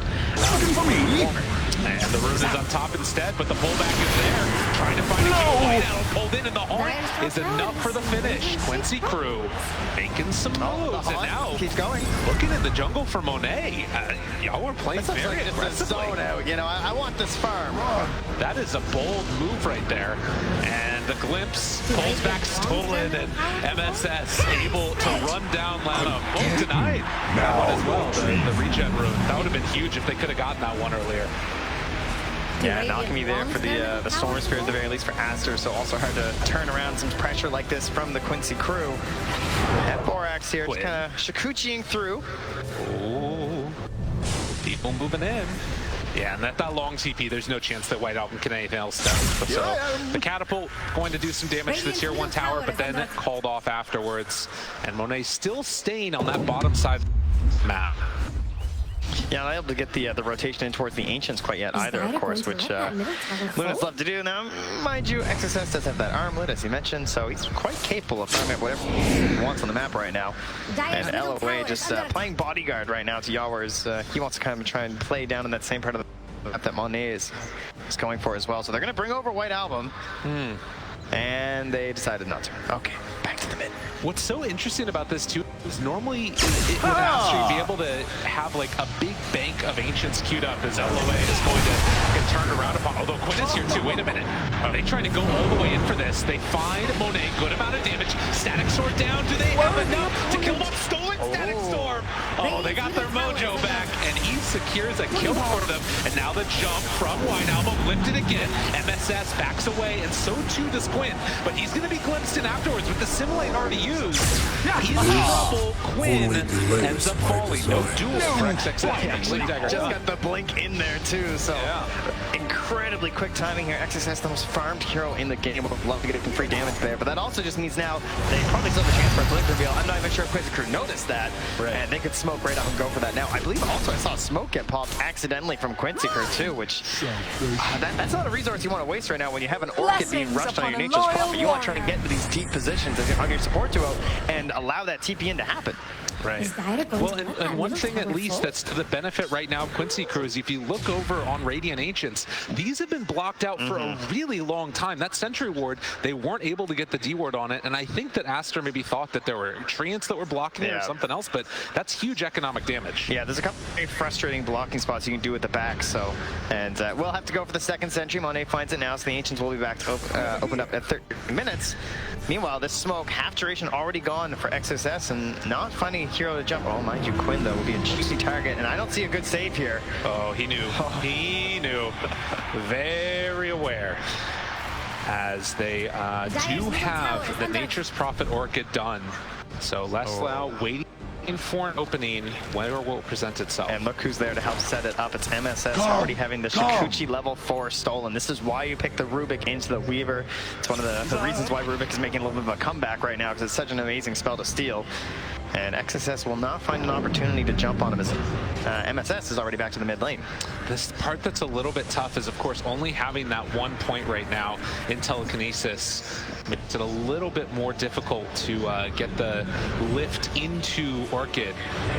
And the rune is up top instead, but the pullback is there. Trying to find a kill. White Album pulled in, and the Haunt is enough for the finish. Quincy Crew making some moves, and now keeps going. Looking in the jungle for Monet. Y'all are playing very aggressively. Zone out, you know, I want this farm. That is a bold move right there. And the glimpse pulls back stolen, and MSS able to run down Lanham. Oh, denied that one as well, the regen rune. That would have been huge if they could have gotten that one earlier. Yeah, an alchemy there for the Storm Spear at the very least for Aster, so also hard to turn around some pressure like this from the Quincy Crew. And Borax here just kind of shakuchiing through. Oh, people moving in. Yeah, and that long TP, there's no chance that White Album can anything else done. So the catapult going to do some damage to the tier 1 tower, but then called off afterwards. And Monet still staying on that bottom side map. Yeah, not able to get the rotation in towards the Ancients quite yet either, of course, which Luna's love to do. Now, mind you, XSS does have that armlet, as you mentioned, so he's quite capable of farming whatever he wants on the map right now. And E.O.E just playing bodyguard right now to Yawar's. He wants to kind of try and play down in that same part of the map that Monet is going for as well. So they're going to bring over White Album. And they decided not to. Okay, back to the mid. What's so interesting about this too is normally with Astro, be able to have like a big bank of Ancients queued up as E.O.E is going to get turned around upon. Although Quinn is here too. Wait a minute. Are they trying to go all the way in for this? They find Monet, good amount of damage. Static Sword down. Do they have enough to kill him off? Stolen Static Storm. Oh, they got their mojo back, and he secures a kill for them. And now the jump from White Album lifted again. MSS backs away, and so too does Quinn. But he's going to be glimpsed in afterwards with the Simulate already used. He's in trouble. Quinn ends up falling. No duel for XXS. Just got the blink in there too, so incredibly quick timing here. XXS, the most farmed hero in the game. Would love to get some free damage there, but that also just means now they probably still have a chance for a blink reveal. I'm not even sure if Quincy Crew noticed that, and they could smoke right up and go for that now. I believe also I saw smoke get popped accidentally from Quincy Crew too, which that's not a resource you want to waste right now when you have an Orchid being rushed on your Nature's Prophet. You want to try to get into these deep positions on your support duo and allow that TP in to happen. Right. Well, and one thing at least that's to the benefit right now of Quincy Crew is if you look over on Radiant Ancients, these have been blocked out for a really long time. That Sentry Ward, they weren't able to get the D ward on it, and I think that Aster maybe thought that there were Treants that were blocking it or something else, but that's huge economic damage. Yeah, there's a couple of frustrating blocking spots you can do at the back, so, and we'll have to go for the second Sentry. Monet finds it now, so the Ancients will be back to opened up at 30 minutes. Meanwhile, this smoke, half duration already gone for XSS, and not finding a hero to jump. Oh, mind you, Quinn, though, will be a juicy target, and I don't see a good save here. Oh, he knew. He knew. Very aware. As they do have the Nature's Prophet Orchid done. So Leslau waiting for an opening where will present itself. And look who's there to help set it up. It's MSS already having the Shikuchi level 4 stolen. This is why you pick the Rubik into the Weaver. It's one of the reasons why Rubik is making a little bit of a comeback right now, because it's such an amazing spell to steal. And XSS will not find an opportunity to jump on him as MSS is already back to the mid lane. This part that's a little bit tough is, of course, only having that 1 point right now in telekinesis makes it a little bit more difficult to get the lift into Orchid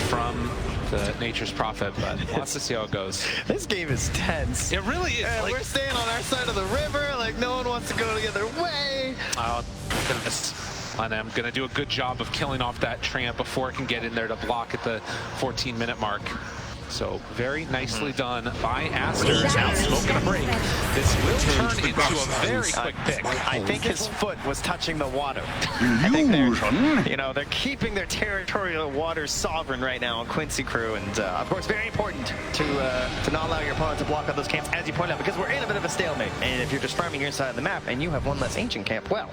from the Nature's Prophet, but we'll have to see how it goes. This game is tense. It really is. Like, we're staying on our side of the river, like no one wants to go the other way. Oh, goodness. And I'm going to do a good job of killing off that Tramp before it can get in there to block at the 14-minute mark. So very nicely done by Aster. Now smoking a break. This will turn into a very quick pick. I think his foot was touching the water. I think they're keeping their territorial waters sovereign right now on Quincy Crew, and of course very important to not allow your opponent to block out those camps, as you point out, because we're in a bit of a stalemate. And if you're just farming your side of the map and you have one less ancient camp, well,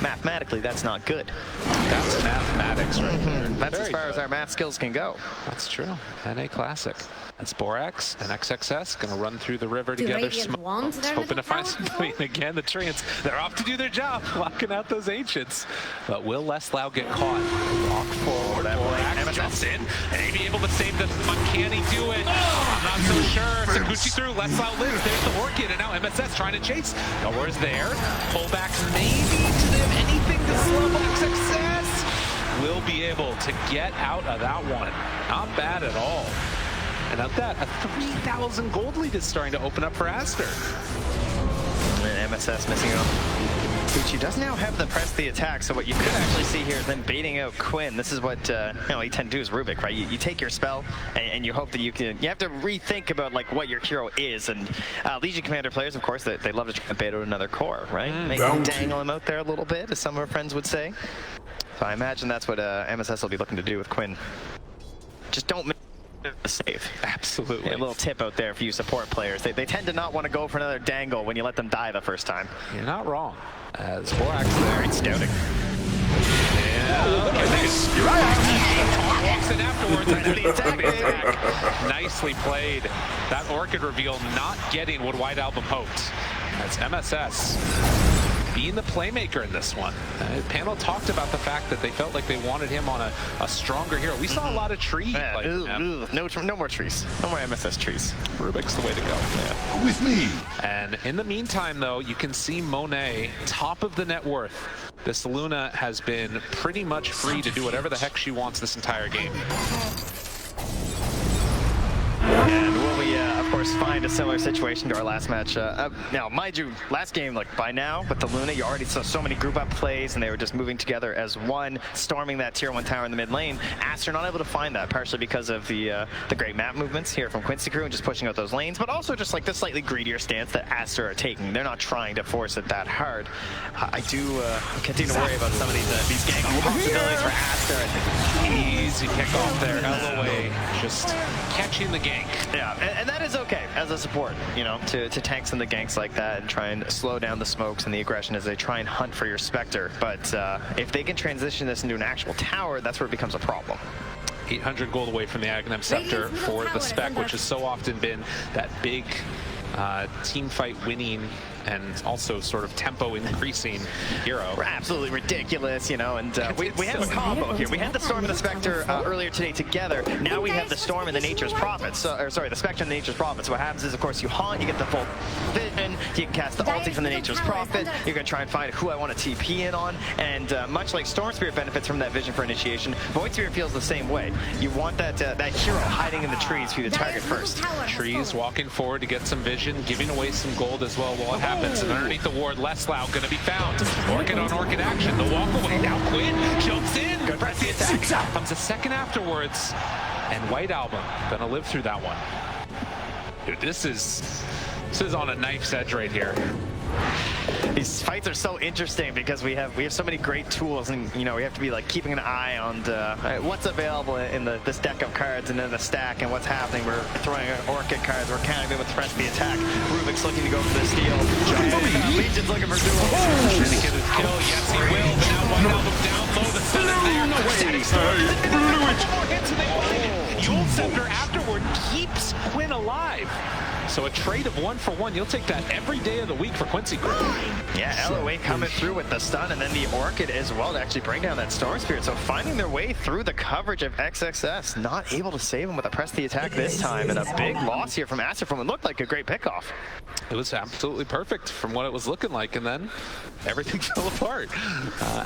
mathematically that's not good. That's mathematics right there. That's as far as our math skills can go. That's true. NA Classic. That's Borax and XXS going to run through the river together. Hoping to find something. Again, the Treants, they're off to do their job, locking out those Ancients. But will Leslau get caught? Walk forward. Borax jumps in, and he be able to save this. But can he do it? I'm not so sure. Sakuchi through. Leslau lives. There's the Orchid, and now MSS trying to chase. Nowhere's there. Pullbacks maybe to them. Anything to slow XXS will be able to get out of that one. Not bad at all. And at that, a 3,000 gold lead is starting to open up for Aster. And MSS missing out. Gucci does now have the press the attack, so what you could actually see here is them baiting out Quinn. This is what you tend to do is Rubik, right? You take your spell and you hope that you have to rethink about like what your hero is. And Legion Commander players, of course, they love to try to bait out another core, right? Make them dangle him out there a little bit, as some of our friends would say. So I imagine that's what MSS will be looking to do with Quinn. Just don't make a save. Absolutely. A little tip out there for you support players. They tend to not want to go for another dangle when you let them die the first time. You're not wrong. As Borax there, he's scouting. Yeah, look at this. Walks in afterwards and the attack. Nicely played. That Orchid reveal not getting what White Album hoped. That's MSS. being the playmaker in this one. The panel talked about the fact that they felt like they wanted him on a stronger hero. We saw a lot of trees. No more trees. No more MSS trees. Rubik's the way to go. Yeah. With me. And in the meantime, though, you can see Monet, top of the net worth. This Luna has been pretty much free to do whatever the heck she wants this entire game. And will we, of course, find a similar situation to our last match? Now, mind you, last game, like by now, with the Luna, you already saw so many group up plays, and they were just moving together as one, storming that tier 1 tower in the mid lane. Aster not able to find that, partially because of the great map movements here from Quincy Crew and just pushing out those lanes, but also just like the slightly greedier stance that Aster are taking. They're not trying to force it that hard. I do continue to worry about some of these gang possibilities for Aster. Easy kickoff there, LOA, just catching the gank. Yeah, and that is okay as a support, you know, to tank some of the ganks like that and try and slow down the smokes and the aggression as they try and hunt for your Spectre. But if they can transition this into an actual tower, that's where it becomes a problem. 800 gold away from the Aghanim Scepter for the Spec, which has so often been that big team fight winning and also sort of tempo increasing hero. Absolutely ridiculous, you know, and we have a combo here. We had the Storm and the Spectre earlier today together. Now we have the Storm and the Nature's Prophet. Or sorry, the Spectre and the Nature's Prophet. So what happens is, of course, you haunt, you get the full vision, you can cast the ulti from the Nature's Prophet, you're going to try and find who I want to TP in on, and much like Storm Spirit benefits from that vision for initiation, Void Spirit feels the same way. You want that hero hiding in the trees for you to target first. Trees walking forward to get some vision, giving away some gold as well while it happens. And underneath the ward, Leslau going to be found. Orchid on Orchid action. The walk away. Now Quinn jumps in. Good press the attack. Comes a second afterwards. And White Album going to live through that one. Dude, this is on a knife's edge right here. These fights are so interesting because we have so many great tools, and you know we have to be like keeping an eye on what's available in this deck of cards and in the stack and what's happening. We're throwing Orchid cards, we're counting them with press the attack. Rubik's looking to go for the steal. Legion's looking for duels. Trying to get his kill. Yes, he will. But now White Album down low. The sun is there. Yule Scepter afterward keeps Quinn alive. So a trade of 1-for-1, you'll take that every day of the week for Quincy Crew. Yeah, LOA coming through with the stun and then the Orchid as well to actually bring down that Storm Spirit. So finding their way through the coverage of XXS, not able to save him with a press the attack this time, and a big loss here from Aster from what looked like a great pickoff. It was absolutely perfect from what it was looking like, and then everything fell apart,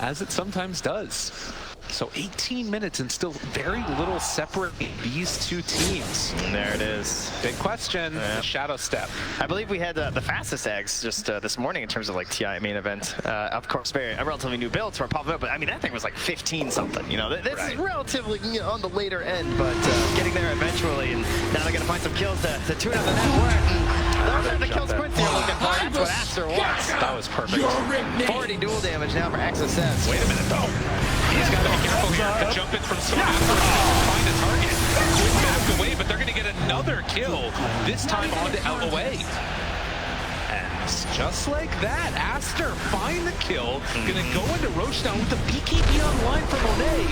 as it sometimes does. So 18 minutes and still very little separating these two teams. And there it is. Big question, the Shadow Step. I believe we had the fastest eggs just this morning in terms of like TI main event. Of course, a relatively new build, so we're popping up, but I mean, that thing was like 15 something, you know. This is relatively on the later end, but getting there eventually, and now they're going to find some kills to tune up the network. Those are the kills Quincy are looking for. That's what Aster wants. That was perfect. 40 dual damage now for XSS. Wait a minute, though. He's got to be careful here to jump in from Storm afterwards and find a target. Quick back away, but they're going to get another kill, this time on to LOA. And just like that, Aster find the kill, going to go into Roche down with the BKB online for Monet.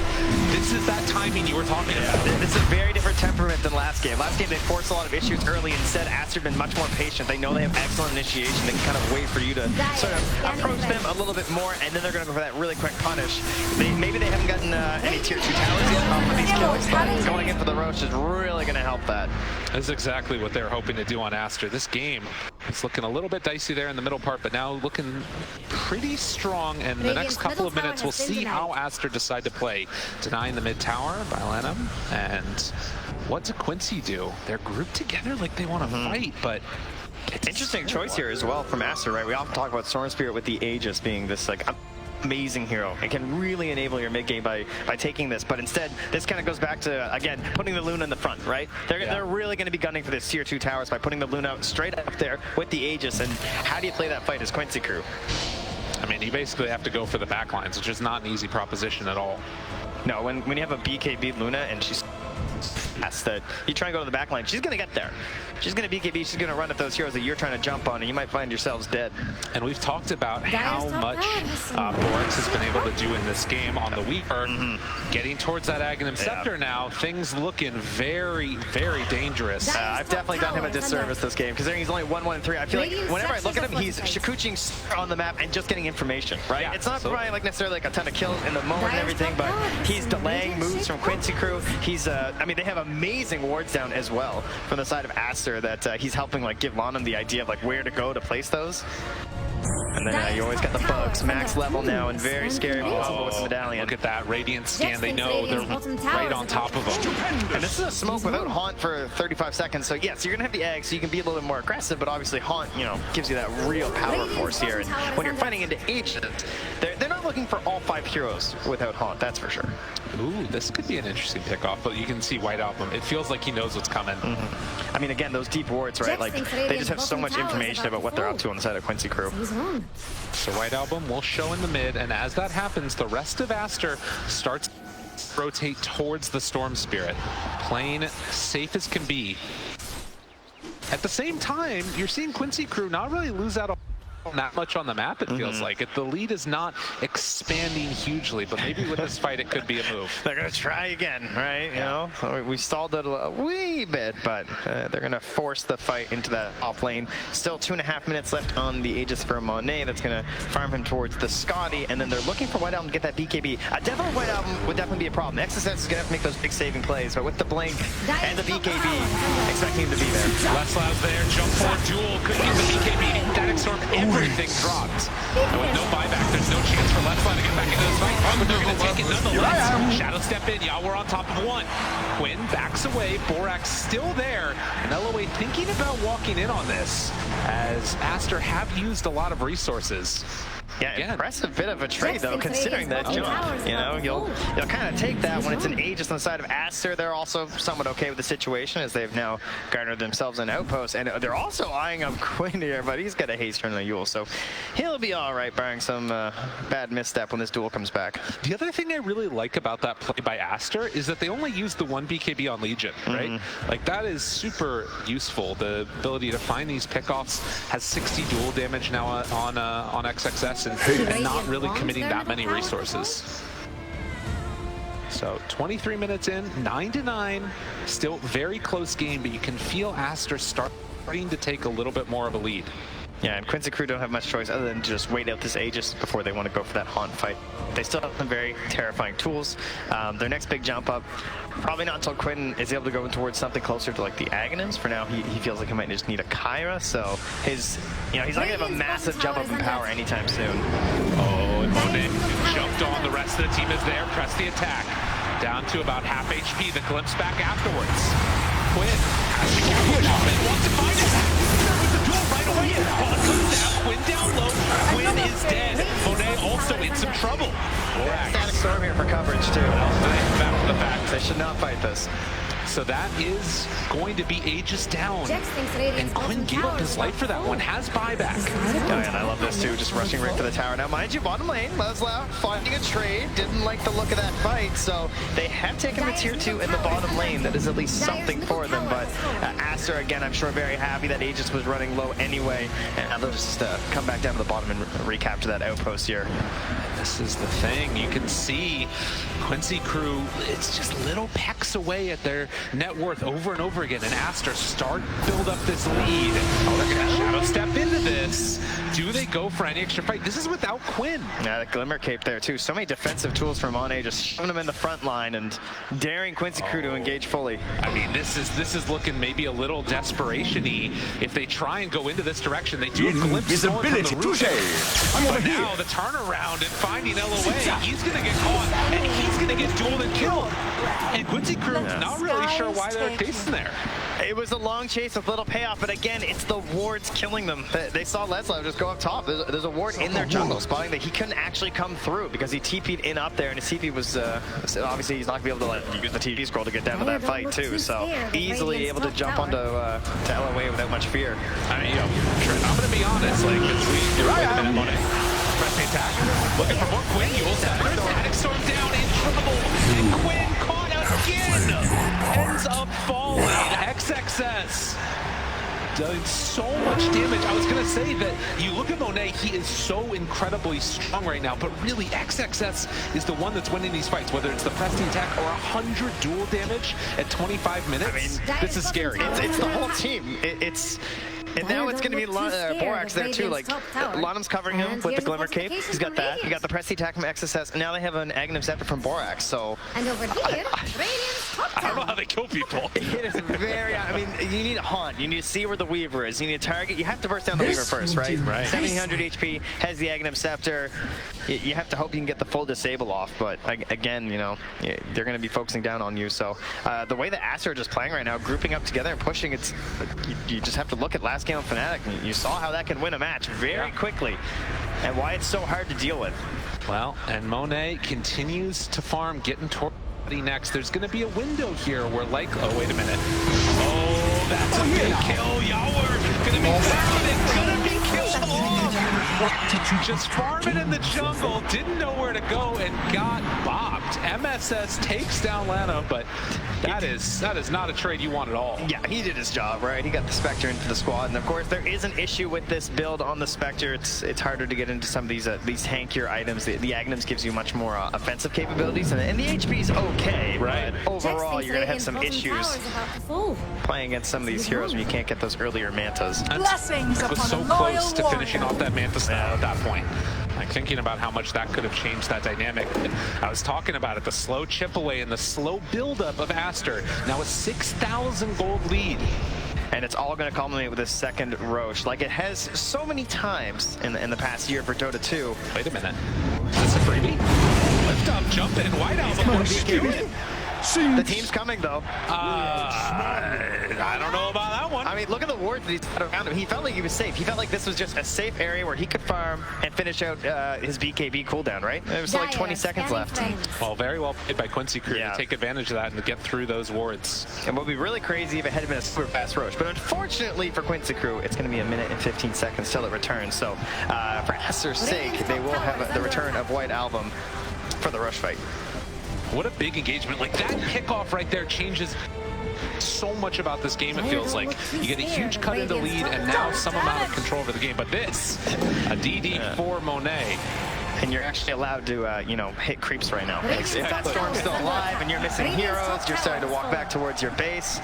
This is that timing you were talking about. This is a very different temperament than last game. Last game they forced a lot of issues early. Instead, Aster been much more patient. They know they have excellent initiation. They can kind of wait for you to sort of approach them a little bit more, and then they're going to go for that really quick punish. Maybe they haven't gotten any tier 2 towers yet off of these kills, but going in for the Roche is really going to help that. That's exactly what they're hoping to do on Aster. This game is looking a little bit dicey there in the middle part, but now looking pretty strong, and the next couple of minutes we'll see how Aster decide to play. Denying the mid tower by Lanham, and what does Quincy do? They're grouped together like they want to fight, but interesting choice here as well from Aster, right? We often talk about Storm Spirit with the Aegis being this like amazing hero. It can really enable your mid game by taking this, but instead this kind of goes back to, again, putting the Luna in the front, right? They're really going to be gunning for this tier 2 towers by putting the Luna straight up there with the Aegis. And how do you play that fight as Quincy Crew? I mean, you basically have to go for the backlines, which is not an easy proposition at all. No, when you have a BKB Luna and she's fast, that you try and go to the back line, she's going to get there. She's going to BKB, she's going to run at those heroes that you're trying to jump on, and you might find yourselves dead. And we've talked about how much Borg Borax has been able to do in this game on the Weaver. Getting towards that Aghanim Scepter now, things looking very, very dangerous. I've definitely done him a disservice this game, considering he's only 1-1-3. I feel like whenever I look at him, he's shakuching on the map and just getting information, right? Yeah, it's not probably like necessarily like a ton of kills in the moment and everything, but he's delaying moves from Quincy Crew. He's, I mean, they have amazing wards down as well from the side of Aster that he's helping like give Lonham the idea of like where to go to place those. And then you always got the bugs, max level now, and very scary combo with the medallion. Look at that Radiant scan. They know they're right on top of them. And this is a smoke without Haunt for 35 seconds. So yes, you're gonna have the egg, so you can be a little bit more aggressive. But obviously Haunt, you know, gives you that real power force here. And when you're fighting into H, they're not looking for all 5 heroes without Haunt. That's for sure. Ooh, this could be an interesting pickoff, but you can see White Album. It feels like he knows what's coming. I mean, again, those deep wards, right? Like they just have so much information about what they're up to on the side of Quincy Crew. So White Album will show in the mid, and as that happens, the rest of Aster starts to rotate towards the Storm Spirit, playing safe as can be. At the same time, you're seeing Quincy Crew not really lose out that much on the map, it feels like. The lead is not expanding hugely, but maybe with this fight it could be a move. They're going to try again, right? You know, we stalled it a wee bit, but they're going to force the fight into that off lane. Still 2.5 minutes left on the Aegis for Monet. That's going to farm him towards the Scotty, and then they're looking for White Album to get that BKB. Definitely White Album would definitely be a problem. XSS is going to have to make those big saving plays, but with the Blink and the BKB, expecting him to be there. Leslau's there, jump forward, duel, could use the BKB, Static Storm, everything dropped. And with no buyback, there's no chance for Leslau to get back into this fight, but they're going to take it nonetheless. Shadow step in, yeah, we're on top of one. Quinn backs away, Borax still there, and E.O.E thinking about walking in on this, as Aster have used a lot of resources. Yeah, impressive bit of a trade though, considering that jump. You know, you'll kind of take that when it's an Aegis on the side of Aster. They're also somewhat okay with the situation as they've now garnered themselves an outpost, and they're also eyeing up Quinn here, but he's got a haste turn on Yule, so he'll be all right, barring some bad misstep when this duel comes back. The other thing I really like about that play by Aster is that they only use the 1 BKB on Legion, right? Like that is super useful. The ability to find these pickoffs, has 60 duel damage now on XXS. And not really committing that many resources. So 23 minutes in, 9-9, still very close game, but you can feel Aster starting to take a little bit more of a lead. Yeah, and Quincy Crew don't have much choice other than just wait out this Aegis before they want to go for that Haunt fight. They still have some very terrifying tools. Their next big jump up, probably not until Quinn is able to go towards something closer to like the Aghanims. For now, he feels like he might just need a Kyra, so he's not gonna have a massive jump up in power anytime soon. Oh, and Monet jumped on, the rest of the team is there, press the attack. Down to about half HP, the glimpse back afterwards. Quinn has to carry it off and wants to find it. With the duel right away, Haunt comes down, Quinn down low, Quinn is dead. Monet also in some trouble. Static Storm here for coverage too. Back to the facts. They should not fight this. So that is going to be Aegis down. And Quinn gave up his life for that one, has buyback. Oh, and I love this too, just rushing right for the tower. Now, mind you, bottom lane, Leslau finding a trade, didn't like the look of that fight, so they have taken the tier 2 in the bottom lane. That is at least something for them, but Aster, again, I'm sure very happy that Aegis was running low anyway, and now they'll just come back down to the bottom and recapture that outpost here. This is the thing, you can see Quincy Crew, it's just little pecks away at their net worth over and over again, and Aster build up this lead. Oh, they're gonna shadow step into this. Do they go for any extra fight? This is without Quinn. Yeah, the Glimmer Cape there too. So many defensive tools from Monet, just shoving them in the front line and daring Quincy Crew to engage fully. I mean, this is looking maybe a little desperation-y. If they try and go into this direction, they do a glimpse storm from the roof. But now the turnaround and finding E.O.E, he's gonna get caught and he's gonna get dueled and killed. And Quincy Crew not really sure why they're chasing there. It was a long chase with little payoff, but again, it's the wards killing them. They saw Leslau just go up top. There's a ward in their jungle, spotting that he couldn't actually come through because he TP'd in up there, and his TP was, obviously he's not going to be able to use the TP scroll to get down to that fight too, so easily able to jump onto to E.O.E without much fear. I mean, I'm going to be honest, like, wait a minute, Monet. Press the attack. Looking for more Quinn. Yule Static Storm down in trouble, and Quinn caught again. Ends up falling. XXS done so much damage. I was going to say that you look at Monet, he is so incredibly strong right now, but really XXS is the one that's winning these fights, whether it's the pressing attack or 100 dual damage at 25 minutes. I mean, this is scary. It's the whole team. And now it's going to be Borax there too. Like Lanham's covering him with the Glimmer Cape. He's got that. He got the press attack from XSS. And now they have an Aghanim Scepter from Borax. So and over here, Radiant's top I don't know how they kill people. It is very. I mean, you need a haunt. You need to see where the Weaver is. You need a target. You have to burst down the Weaver first, right? 1700 HP. Has the Aghanim Scepter. You have to hope you can get the full disable off. But again, you know, they're going to be focusing down on you. So the way that Aster are just playing right now, grouping up together and pushing, it's you just have to look at last game of Fnatic. You saw how that can win a match very quickly and why it's so hard to deal with. Well, and Monet continues to farm, getting toward next. There's going to be a window here where, like, oh, wait a minute. Oh, that's a big kill. Yawar going to be found and going to be killed off. Just farming in the jungle, didn't know where to go and got bopped. MSS takes down Lana, but that is not a trade you want at all. Yeah, he did his job, right? He got the Spectre into the squad, and of course there is an issue with this build on the Spectre. It's harder to get into some of these tankier items. The Aghanims gives you much more offensive capabilities, and the HP's okay, right? But overall, you're gonna have some issues playing against some of these heroes when you can't get those earlier Mantas. Blessings upon was so close to finishing off that Manta style at that point. I'm thinking about how much that could have changed that dynamic. I was talking about it, the slow chip away and the slow buildup of Aster. Now a 6,000 gold lead. And it's all going to culminate with a second Roche, like it has so many times in the past year for Dota 2. Wait a minute. Is this a freebie? Lift up, jump in, White Owl before skewing. The team's coming, though. I don't know about that one. I mean, look at the wards that he's got around him. He felt like he was safe. He felt like this was just a safe area where he could farm and finish out his BKB cooldown, right? There was like 20 seconds left. Well, very well played by Quincy Crew to take advantage of that and to get through those wards. And what would be really crazy if it had been a super fast Roche. But unfortunately for Quincy Crew, it's going to be 1 minute and 15 seconds till it returns. So for Aster's sake, they will have the return of White Album for the Rush fight. What a big engagement. Like, that kickoff right there changes so much about this game, it feels like. You get a huge cut into lead and now some amount of control over the game. But this, a DD for Monet. And you're actually allowed to, you know, hit creeps right now. If that Storm's still alive and you're missing heroes, you're starting to walk back towards your base.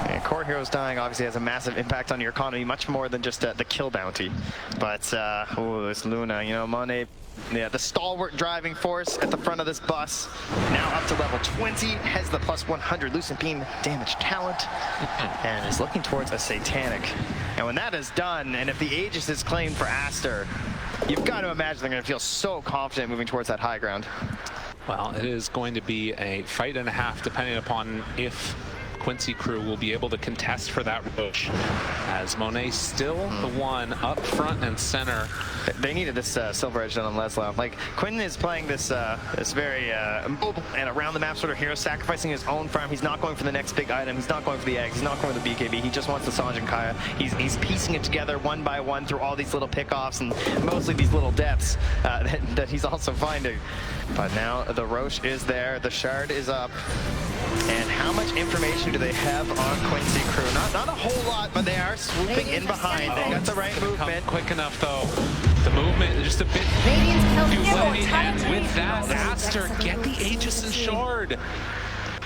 And core heroes dying obviously has a massive impact on your economy, much more than just the kill bounty. But, oh, this Luna, you know, Monet. Yeah, the stalwart driving force at the front of this bus. Now up to level 20, has the plus 100 Lucent Beam damage talent, and is looking towards a Satanic. And when that is done, and if the Aegis is claimed for Aster, you've got to imagine they're going to feel so confident moving towards that high ground. Well, it is going to be a fight and a half, depending upon if Quincy Crew will be able to contest for that Roche, as Monet still the one up front and center. They needed this Silver Edge on Leslie. Like, Quinn is playing this this very mobile and around the map sort of hero, sacrificing his own farm. He's not going for the next big item. He's not going for the eggs. He's not going for the BKB. He just wants the Sanj and Kaya. He's piecing it together one by one through all these little pickoffs and mostly these little depths that he's also finding. But now the Roche is there. The Shard is up. And how much information do they have on Quincy Crew? Not a whole lot, but they are swooping in behind. They got the right movement. Quick enough, though. The movement is just a bit too late. And with that, Aster get the Aegis and Shard.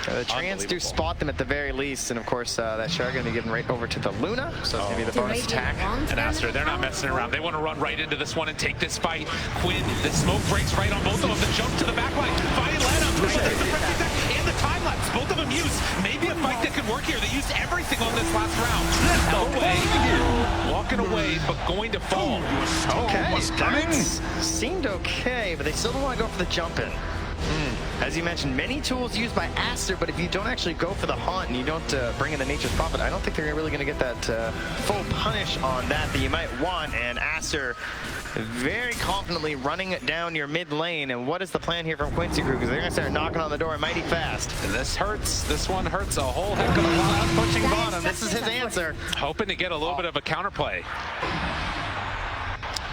The Trans do spot them at the very least, and of course that Shard going to be given right over to the Luna, so it's going to be the bonus attack. And Aster, they're not messing around. They want to run right into this one and take this fight. Quinn, the smoke breaks right on both of them. The jump to the back line. Fight Lana, and the time lapse. Both of them used. Maybe a fight that could work here. They used everything on this last round. Away, walking away, but going to fall. Okay, that seemed okay, but they still don't want to go for the jump in. As you mentioned, many tools used by Aster, but if you don't actually go for the haunt and you don't bring in the Nature's Prophet, I don't think they're really going to get that full punish on that you might want. And Aster very confidently running down your mid lane. And what is the plan here from Quincy Crew? Because they're going to start knocking on the door mighty fast. This hurts. This one hurts a whole heck of a lot. Pushing bottom. This is his answer. Hoping to get a little bit of a counterplay.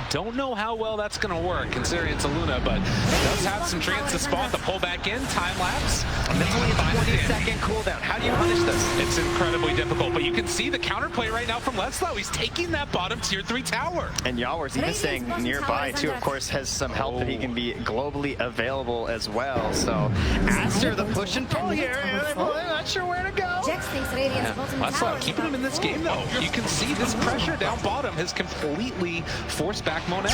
Don't know how well that's going to work considering it's a Luna, but does have some chance to spawn the pull back in, time lapse. And that's only a 20-second cooldown. How do you punish this? It's incredibly difficult, but you can see the counterplay right now from Leslow. He's taking that bottom tier 3 tower. And Yawar's even staying nearby too, of course, has some help that he can be globally available as well. So Aster, the push and pull here, I'm not sure where to go. Leslow keeping him in this game though. You can see this pressure down bottom has completely forced back Monet.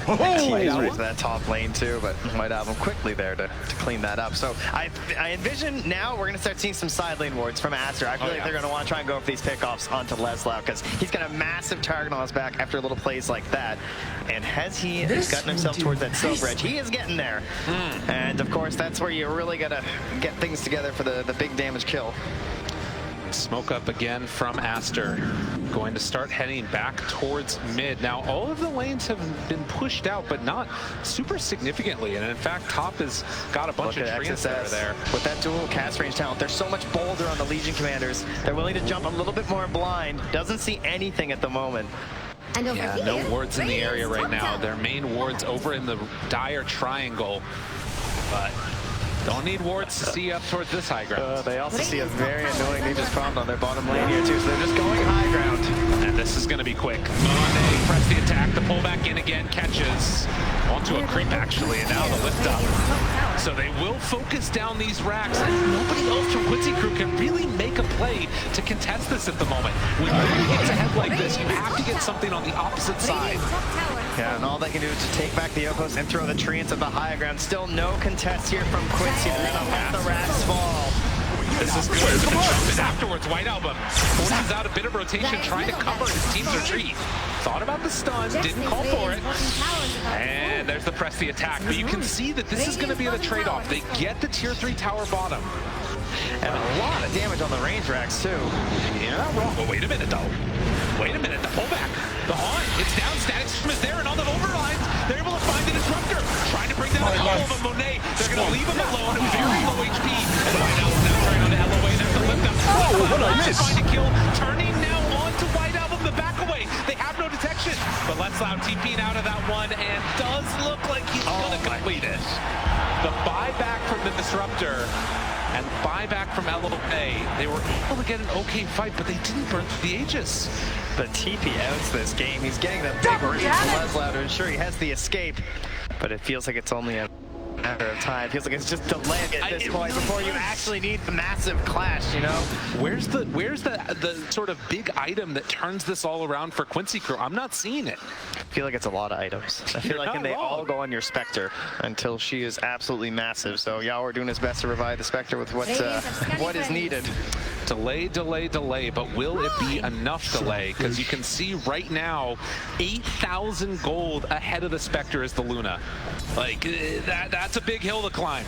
TV's that top lane too, but might have him quickly there to clean that up. So I envision now we're going to start seeing some side lane wards from Aster. I feel like they're going to want to try and go for these pickoffs onto Leslow because he's got a massive target on his back after little plays like that. And has he gotten himself towards that silver edge? He is getting there. And of course, that's where you really got to get things together for the big damage kill. Smoke up again from Aster. Going to start heading back towards mid. Now, all of the lanes have been pushed out, but not super significantly. And in fact, top has got a bunch of treants there. With that dual cast range talent, they're so much bolder on the Legion commanders. They're willing to jump a little bit more blind. Doesn't see anything at the moment. Yeah, no wards in the area right now. Their main wards over in the dire triangle. But don't need wards to see up towards this high ground. They also see a very annoying Nature's Problem on their bottom lane here too, so they're just going high ground. And this is going to be quick. Monet press the attack, the pull back in again, catches onto a creep actually, and now the lift up. So they will focus down these racks, and nobody else from Quincy Crew can really make a play to contest this at the moment. When you get ahead like this, you have to get something on the opposite side. Yeah, and all they can do is to take back the Yokos and throw the treants at the high ground. Still no contest here from Quincy. They're going to let the racks fall. This is good. And afterwards, White Album forces out a bit of rotation, trying to cover his team's retreat. Thought about the stun, didn't call for it. And there's the press the attack. But you can see that this is going to be the trade-off. They get the tier 3 tower bottom. And a lot of damage on the range racks, too. Yeah, not wrong. But wait a minute, though. Wait a minute. The pullback. The haunt. It's down. Static Stream is there. And on the overlines, they're able to find the disruptor. Trying to bring down a couple of them. Monet. They're going to leave him alone. Very low HP. And White Album now trying on to LOA. There's the lift up. Oh, what I missed. Find a kill. Turning now on to White Album. The back away. They have no detection. But Leslow TP'ing out of that one. And does look like he's going to complete it. The buyback from the disruptor. And buyback from LOA. They were able to get an okay fight, but they didn't burn the Aegis. But TP outs this game. He's getting the big read from Leslow to ensure he has the escape. But it feels like it's only a matter of time. It feels like it's just delaying at this point before you actually need the massive clash, you know? Where's the sort of big item that turns this all around for Quincy Crew? I'm not seeing it. I feel like it's a lot of items. I feel like they all go on your Spectre until she is absolutely massive. So Yawar doing his best to revive the Spectre with what is needed. Delay, delay, delay, but will it be enough delay? Because you can see right now, 8,000 gold ahead of the Spectre is the Luna. Like, that's a big hill to climb.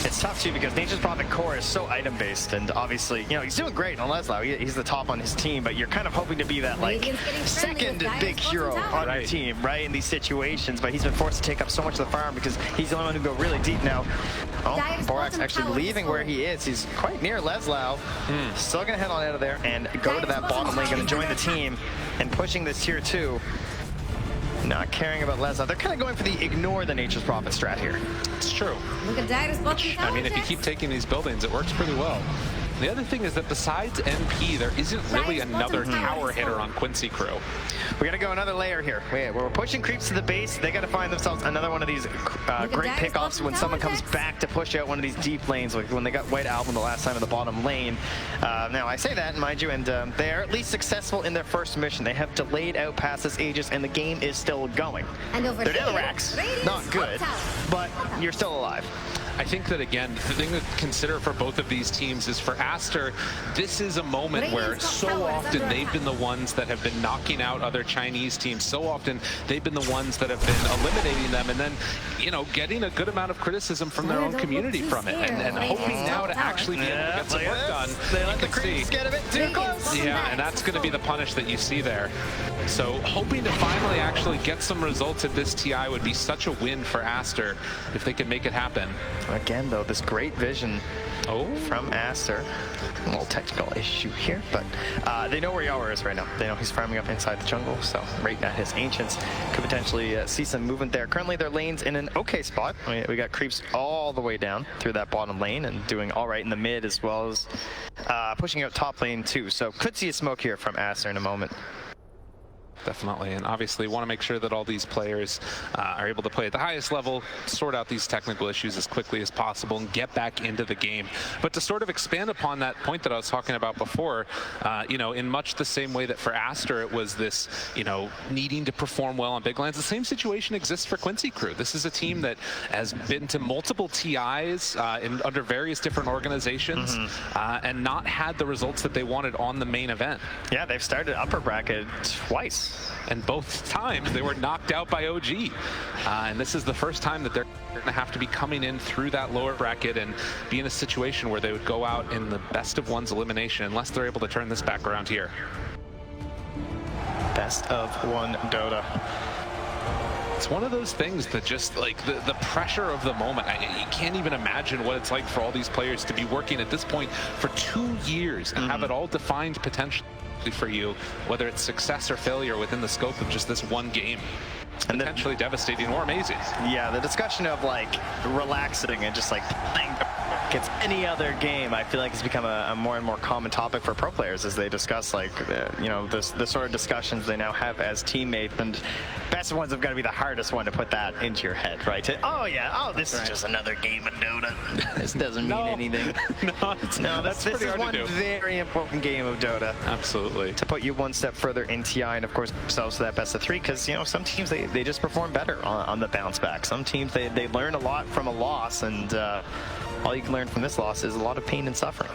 It's tough too because Nature's Prophet core is so item based, and obviously, you know, he's doing great on Leslow. He's the top on his team, but you're kind of hoping to be that like second big hero on your team, right? In these situations, but he's been forced to take up so much of the farm because he's the only one who go really deep now. Oh, Borax actually leaving where he is. He's quite near Leslow. Still gonna head on out of there and go to that bottom lane, gonna join the team and pushing this tier 2. Not caring about Leslow. They're kind of going for the ignore the Nature's Prophet strat here. It's true. Look at Dagger's bottom tower. I mean, if you keep taking these buildings, it works pretty well. The other thing is that besides MP, there isn't really another tower hitter on Quincy Crew. We gotta go another layer here. We're pushing creeps to the base. They gotta find themselves another one of these great pickoffs when someone comes back to push out one of these deep lanes, like when they got White Album the last time in the bottom lane. Now, I say that, mind you, and they are at least successful in their first mission. They have delayed out past this Aegis, and the game is still going. They're down the racks. Not good, but you're still alive. I think that, again, the thing to consider for both of these teams is for Aster, this is a moment where so often they've been the ones that have been knocking out other Chinese teams. So often they've been the ones that have been eliminating them and then, you know, getting a good amount of criticism from their own community from it. And hoping now to actually be able to get some work done. They let the creeps get a bit too close. Yeah, and that's going to be the punish that you see there. So hoping to finally actually get some results at this TI would be such a win for Aster if they could make it happen. Again, though, this great vision from Aster. A little technical issue here, but they know where E.O.E is right now. They know he's farming up inside the jungle, so right at his Ancients could potentially see some movement there. Currently, their lane's in an okay spot. We got creeps all the way down through that bottom lane and doing all right in the mid, as well as pushing out top lane too. So could see a smoke here from Aster in a moment. Definitely, and obviously want to make sure that all these players are able to play at the highest level, sort out these technical issues as quickly as possible, and get back into the game. But to sort of expand upon that point that I was talking about before, you know, in much the same way that for Aster it was this, you know, needing to perform well on big lands, the same situation exists for Quincy Crew. This is a team that has been to multiple TIs under various different organizations and not had the results that they wanted on the main event. Yeah, they've started upper bracket twice. And both times they were knocked out by OG. And this is the first time that they're going to have to be coming in through that lower bracket and be in a situation where they would go out in the best of one's elimination unless they're able to turn this back around here. Best of one Dota. It's one of those things that just like the pressure of the moment. You can't even imagine what it's like for all these players to be working at this point for 2 years and have it all defined potentially for you, whether it's success or failure within the scope of just this one game. It's potentially devastating or amazing. Yeah, the discussion of like relaxing and just like playing against any other game, I feel like it's become a more and more common topic for pro players as they discuss like you know, the sort of discussions they now have as teammates. And best ones have got to be the hardest one to put that into your head, right? This is just another game of Dota. This doesn't mean anything. This is one very important game of Dota. Absolutely. To put you one step further in TI and of course themselves to that best of 3, because you know some teams they just perform better on the bounce back. Some teams they learn a lot from a loss, and all you can learn from this loss is a lot of pain and suffering.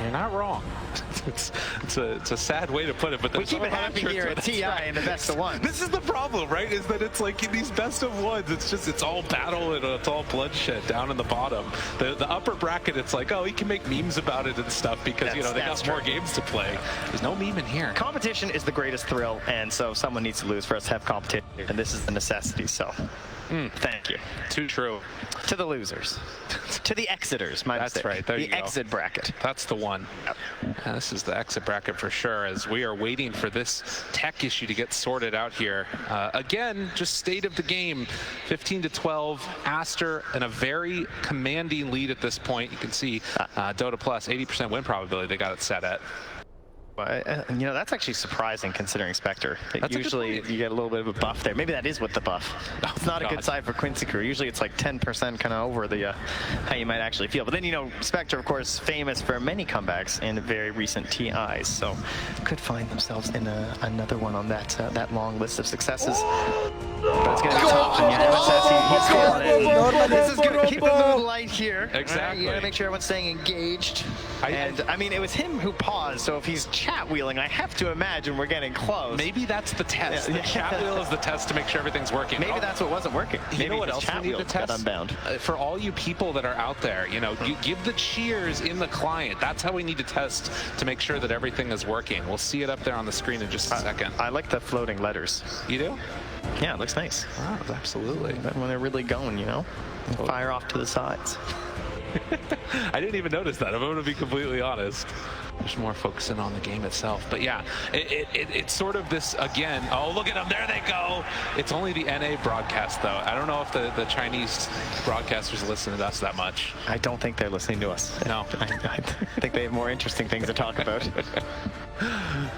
You're not wrong. It's a sad way to put it, but we keep it happy here at TI and the best of ones. This is the problem, right? Is that it's like in these best of ones, it's all battle and it's all bloodshed down in the bottom. The upper bracket, it's like, oh, you can make memes about it and stuff because you know they got more games to play. There's no meme in here. Competition is the greatest thrill, and so someone needs to lose for us to have competition, and this is the necessity. So. Thank you. Too true. To the losers. To the exiters, my mistake. That's right. There you go. The exit bracket. That's the one. Yep. This is the exit bracket for sure, as we are waiting for this tech issue to get sorted out here. Again, just state of the game, 15-12. Aster in a very commanding lead at this point. You can see Dota Plus, 80% win probability they got it set at. You know, that's actually surprising considering Spectre. Usually you get a little bit of a buff there. Maybe that is with the buff. It's not a good side for Quincy Crew. Usually it's like 10% kind of over the how you might actually feel. But then, you know, Spectre, of course, famous for many comebacks in very recent TIs. So could find themselves in another one on that long list of successes. But it's going to be tough. And MSS, this is going to keep the mood light here. Exactly. You got to make sure everyone's staying engaged. And I mean, it was him who paused. So if he's chat wheeling, I have to imagine we're getting close. Maybe that's the test. The chat wheel is the test to make sure everything's working. Maybe that's what wasn't working. You Maybe know what else we need to test? Got unbound. For all you people that are out there, you know, you give the cheers in the client. That's how we need to test to make sure that everything is working. We'll see it up there on the screen in just a second. I like the floating letters. You do? Yeah, it looks nice. Wow, absolutely. When they're really going, you know, fire off to the sides. I didn't even notice that. I'm going to be completely honest. There's more focusing on the game itself. But yeah, it's sort of this, again, oh, look at them. There they go. It's only the NA broadcast, though. I don't know if the Chinese broadcasters listen to us that much. I don't think they're listening to us. No. I think they have more interesting things to talk about.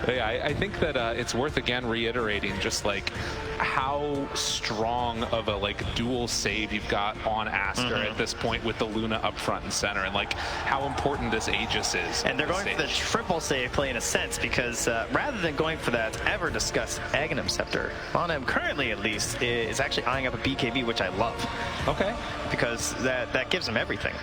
Yeah, I think that it's worth, again, reiterating just like how strong of a like dual save you've got on Aster at this point with the Luna up front and center, and like how important this Aegis is. And they're going for the triple save play in a sense, because rather than going for that ever discussed Aghanim Scepter, Monem currently at least is actually eyeing up a BKB, which I love. Okay. Because that gives him everything.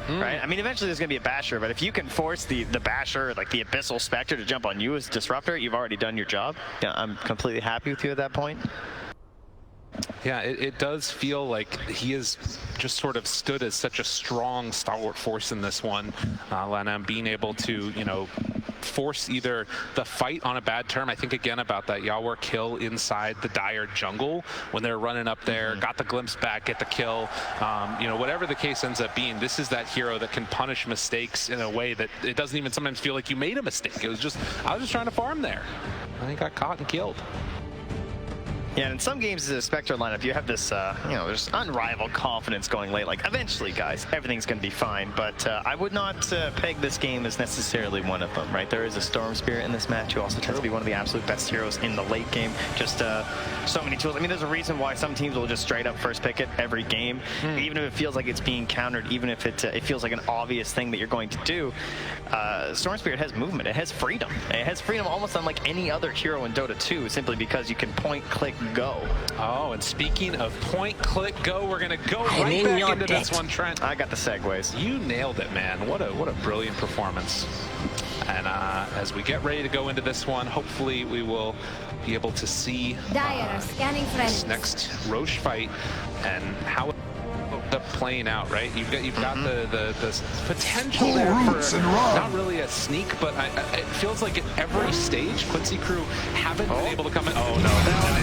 Right? I mean, eventually there's going to be a Basher, but if you can force the Basher, like the Abyssal Spectre, to jump on you as Disruptor, you've already done your job. Yeah, I'm completely happy with you at that point. Yeah, it does feel like he has just sort of stood as such a strong stalwart force in this one. Lanham being able to, you know, force either the fight on a bad term. I think again about that Yawar kill inside the Dire jungle when they're running up there, got the glimpse back, get the kill. You know, whatever the case ends up being, this is that hero that can punish mistakes in a way that it doesn't even sometimes feel like you made a mistake. It was just, I was just trying to farm there. And he got caught and killed. Yeah, and in some games as a Spectre lineup, you have this, you know, there's unrivaled confidence going late. Like, eventually, guys, everything's going to be fine. But I would not peg this game as necessarily one of them, right? There is a Storm Spirit in this match who also tends to be one of the absolute best heroes in the late game. Just so many tools. I mean, there's a reason why some teams will just straight up first pick it every game, even if it feels like it's being countered, even if it feels like an obvious thing that you're going to do. Storm Spirit has movement. It has freedom. It has freedom almost unlike any other hero in Dota 2, simply because you can point, click, go. Oh, and speaking of point, click, go, we're gonna go right back into this one, Trent. I got the segues. You nailed it, man. What a brilliant performance. And as we get ready to go into this one, hopefully we will be able to see this next Roche fight and how it up playing out, right? You've got the potential there for not really a sneak, but it feels like at every stage Quincy crew haven't been able to come in. Oh no,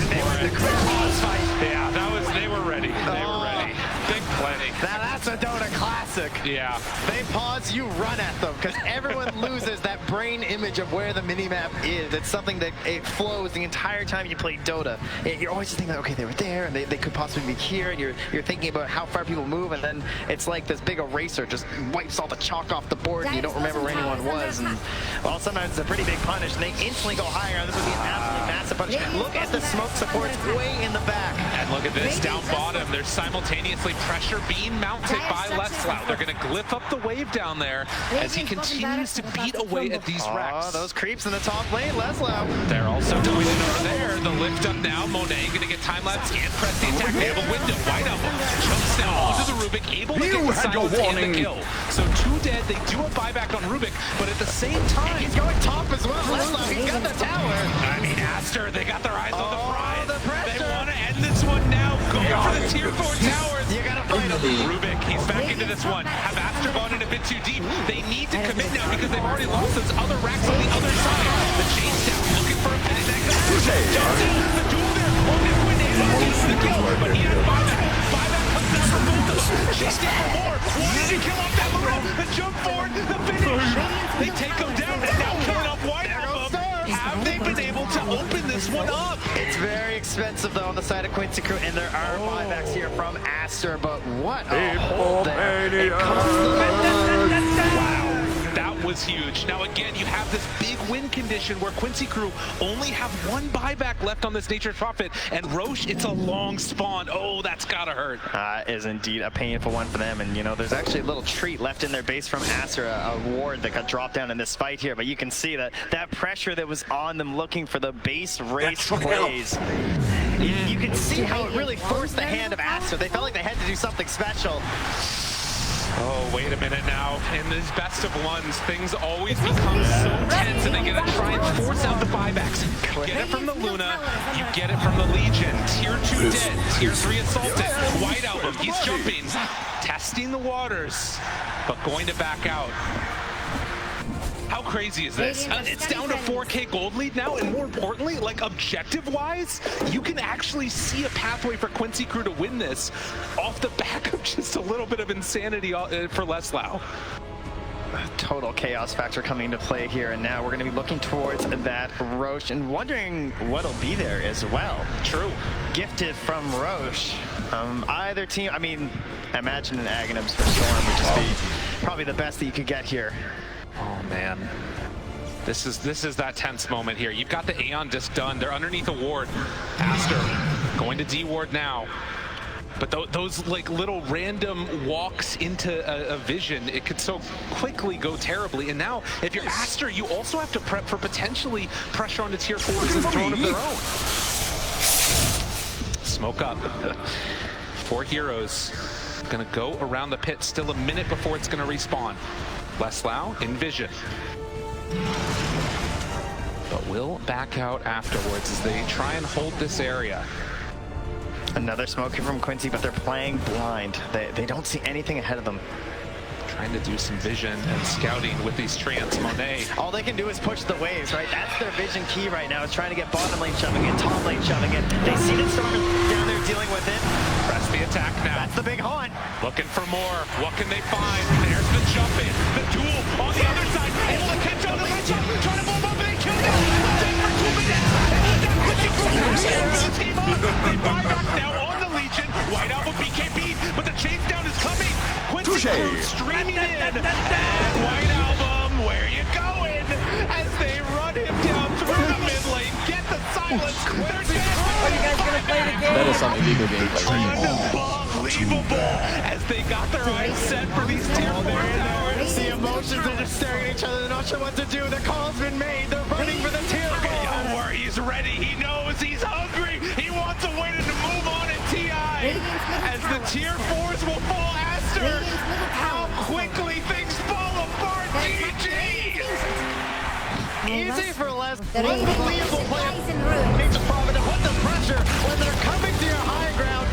they were in the cross fight. Yeah, they were ready. They were ready. Big play. Now that's a Dota classic. Yeah. They pause, you run at them, because everyone loses that brain image of where the minimap is. It's something that it flows the entire time you play Dota. You're always just thinking, okay, they were there, and they could possibly be here, and you're thinking about how far people move, and then it's like this big eraser just wipes all the chalk off the board, and you don't remember where anyone was. And well, sometimes it's a pretty big punish, and they instantly go higher. This would be an absolutely massive punish. Look at the smoke supports way in the back. And look at this, down bottom, there's simultaneously pressure being mounted by Leslau. They're going to glyph up the wave down there as he continues to beat away at these wrecks. Oh, those creeps in the top lane, Leslau. They're also going in over there. The lift up now. Monet going to get time-lapse and press the attack. They have a window. White Album jumps down onto the Rubik, able to get the silence and the kill. So 2 dead. They do a buyback on Rubik, but at the same time, he's going top as well. Leslau, he's got the tower. I mean, Aster, they got their eyes on the prize. They want to end this one now. Go for the tier 4 towers. You got to fight him. Rubik, he's back into this one. Have Aster gone in a bit too deep? They need to commit now because they've already lost those other racks on the other side. The chase down, looking for a minute. That goes the duel there. Oh, gets the kill, but he has buyback. Buyback comes down for both of them. Chase down for more. Wanted to kill off that road. The jump forward, the finish. They take him down, and now killing off White Album. Have they been able to open this one up? It's very expensive, though, on the side of Quincy Crew, and there are buybacks here from Aster, but what a hold there. It Wow, that was huge. Now, again, you have this big win condition where Quincy Crew only have 1 buyback left on this Nature's Prophet, and Roche, it's a long spawn. Oh, that's gotta hurt. Is indeed a painful one for them, and you know, there's actually a little treat left in their base from Aster, a ward that got dropped down in this fight here, but you can see that pressure that was on them looking for the base race plays. You can see how it really forced the hand of Aster. They felt like they had to do something special. Oh, wait a minute now. In these best of ones, things always become so tense, and they gotta try and force out the buybacks. You get it from the Luna, you get it from the Legion. Tier 2 dead, Tier 3 assaulted. White Album, he's jumping, testing the waters, but going to back out. How crazy is this? It's down to 4K gold lead now, and more importantly, like objective-wise, you can actually see a pathway for Quincy Crew to win this off the back of just a little bit of insanity for Leslau. Total chaos factor coming into play here, and now we're going to be looking towards that Roche and wondering what'll be there as well. True. Gifted from Roche. Either team, I mean, imagine an Aghanims for Storm would just be probably the best that you could get here. Oh man, this is that tense moment here. You've got the Aeon disc done. They're underneath a ward. Aster going to D ward now. But those like little random walks into a vision, it could so quickly go terribly. And now, if you're Aster, you also have to prep for potentially pressure on the tier 4s and throne of their own. Smoke up. 4 heroes gonna go around the pit. Still a minute before it's gonna respawn. Leslau in vision, but will back out afterwards as they try and hold this area. Another smoker from Quincy, but they're playing blind. They don't see anything ahead of them. Trying to do some vision and scouting with these treants. Monet. All they can do is push the waves, right? That's their vision key right now, is trying to get bottom lane shoving it, top lane shoving it. They see the Storm down there dealing with it. Press the attack now. That's the big haunt. Looking for more. What can they find? There's the jump in. The duel on the other side. Able to catch on the ledge up. Trying to blow up and they kill it. They buy back now on the Legion. White Album BKB, but the chase down is coming. Quincy Crew streaming in. And White Album, where you going? As they run him down through the mid lane. Get the silence. They're dead. Are you guys gonna play the game? That is some illegal gameplay. Unbelievable. As they got their eyes set for these tier 4 towers. The emotions are just staring at each other. They're not sure what to do. The call's been made. They're running for the tier 4. Don't worry, he's ready. He knows he's hungry. He wants a way to move on in TI. As the tier 4s will fall Aster. How quickly things fall apart. GG. Easy for less. Unbelievable play. Takes the profit to put the pressure when they're coming to your high ground.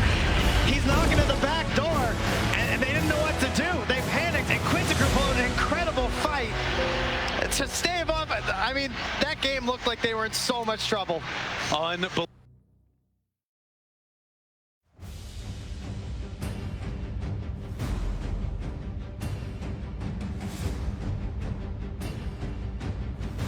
He's knocking at the back door, and they didn't know what to do. They panicked, and Quincy Crew pulled an incredible fight to stay above. I mean, that game looked like they were in so much trouble. Unbelievable.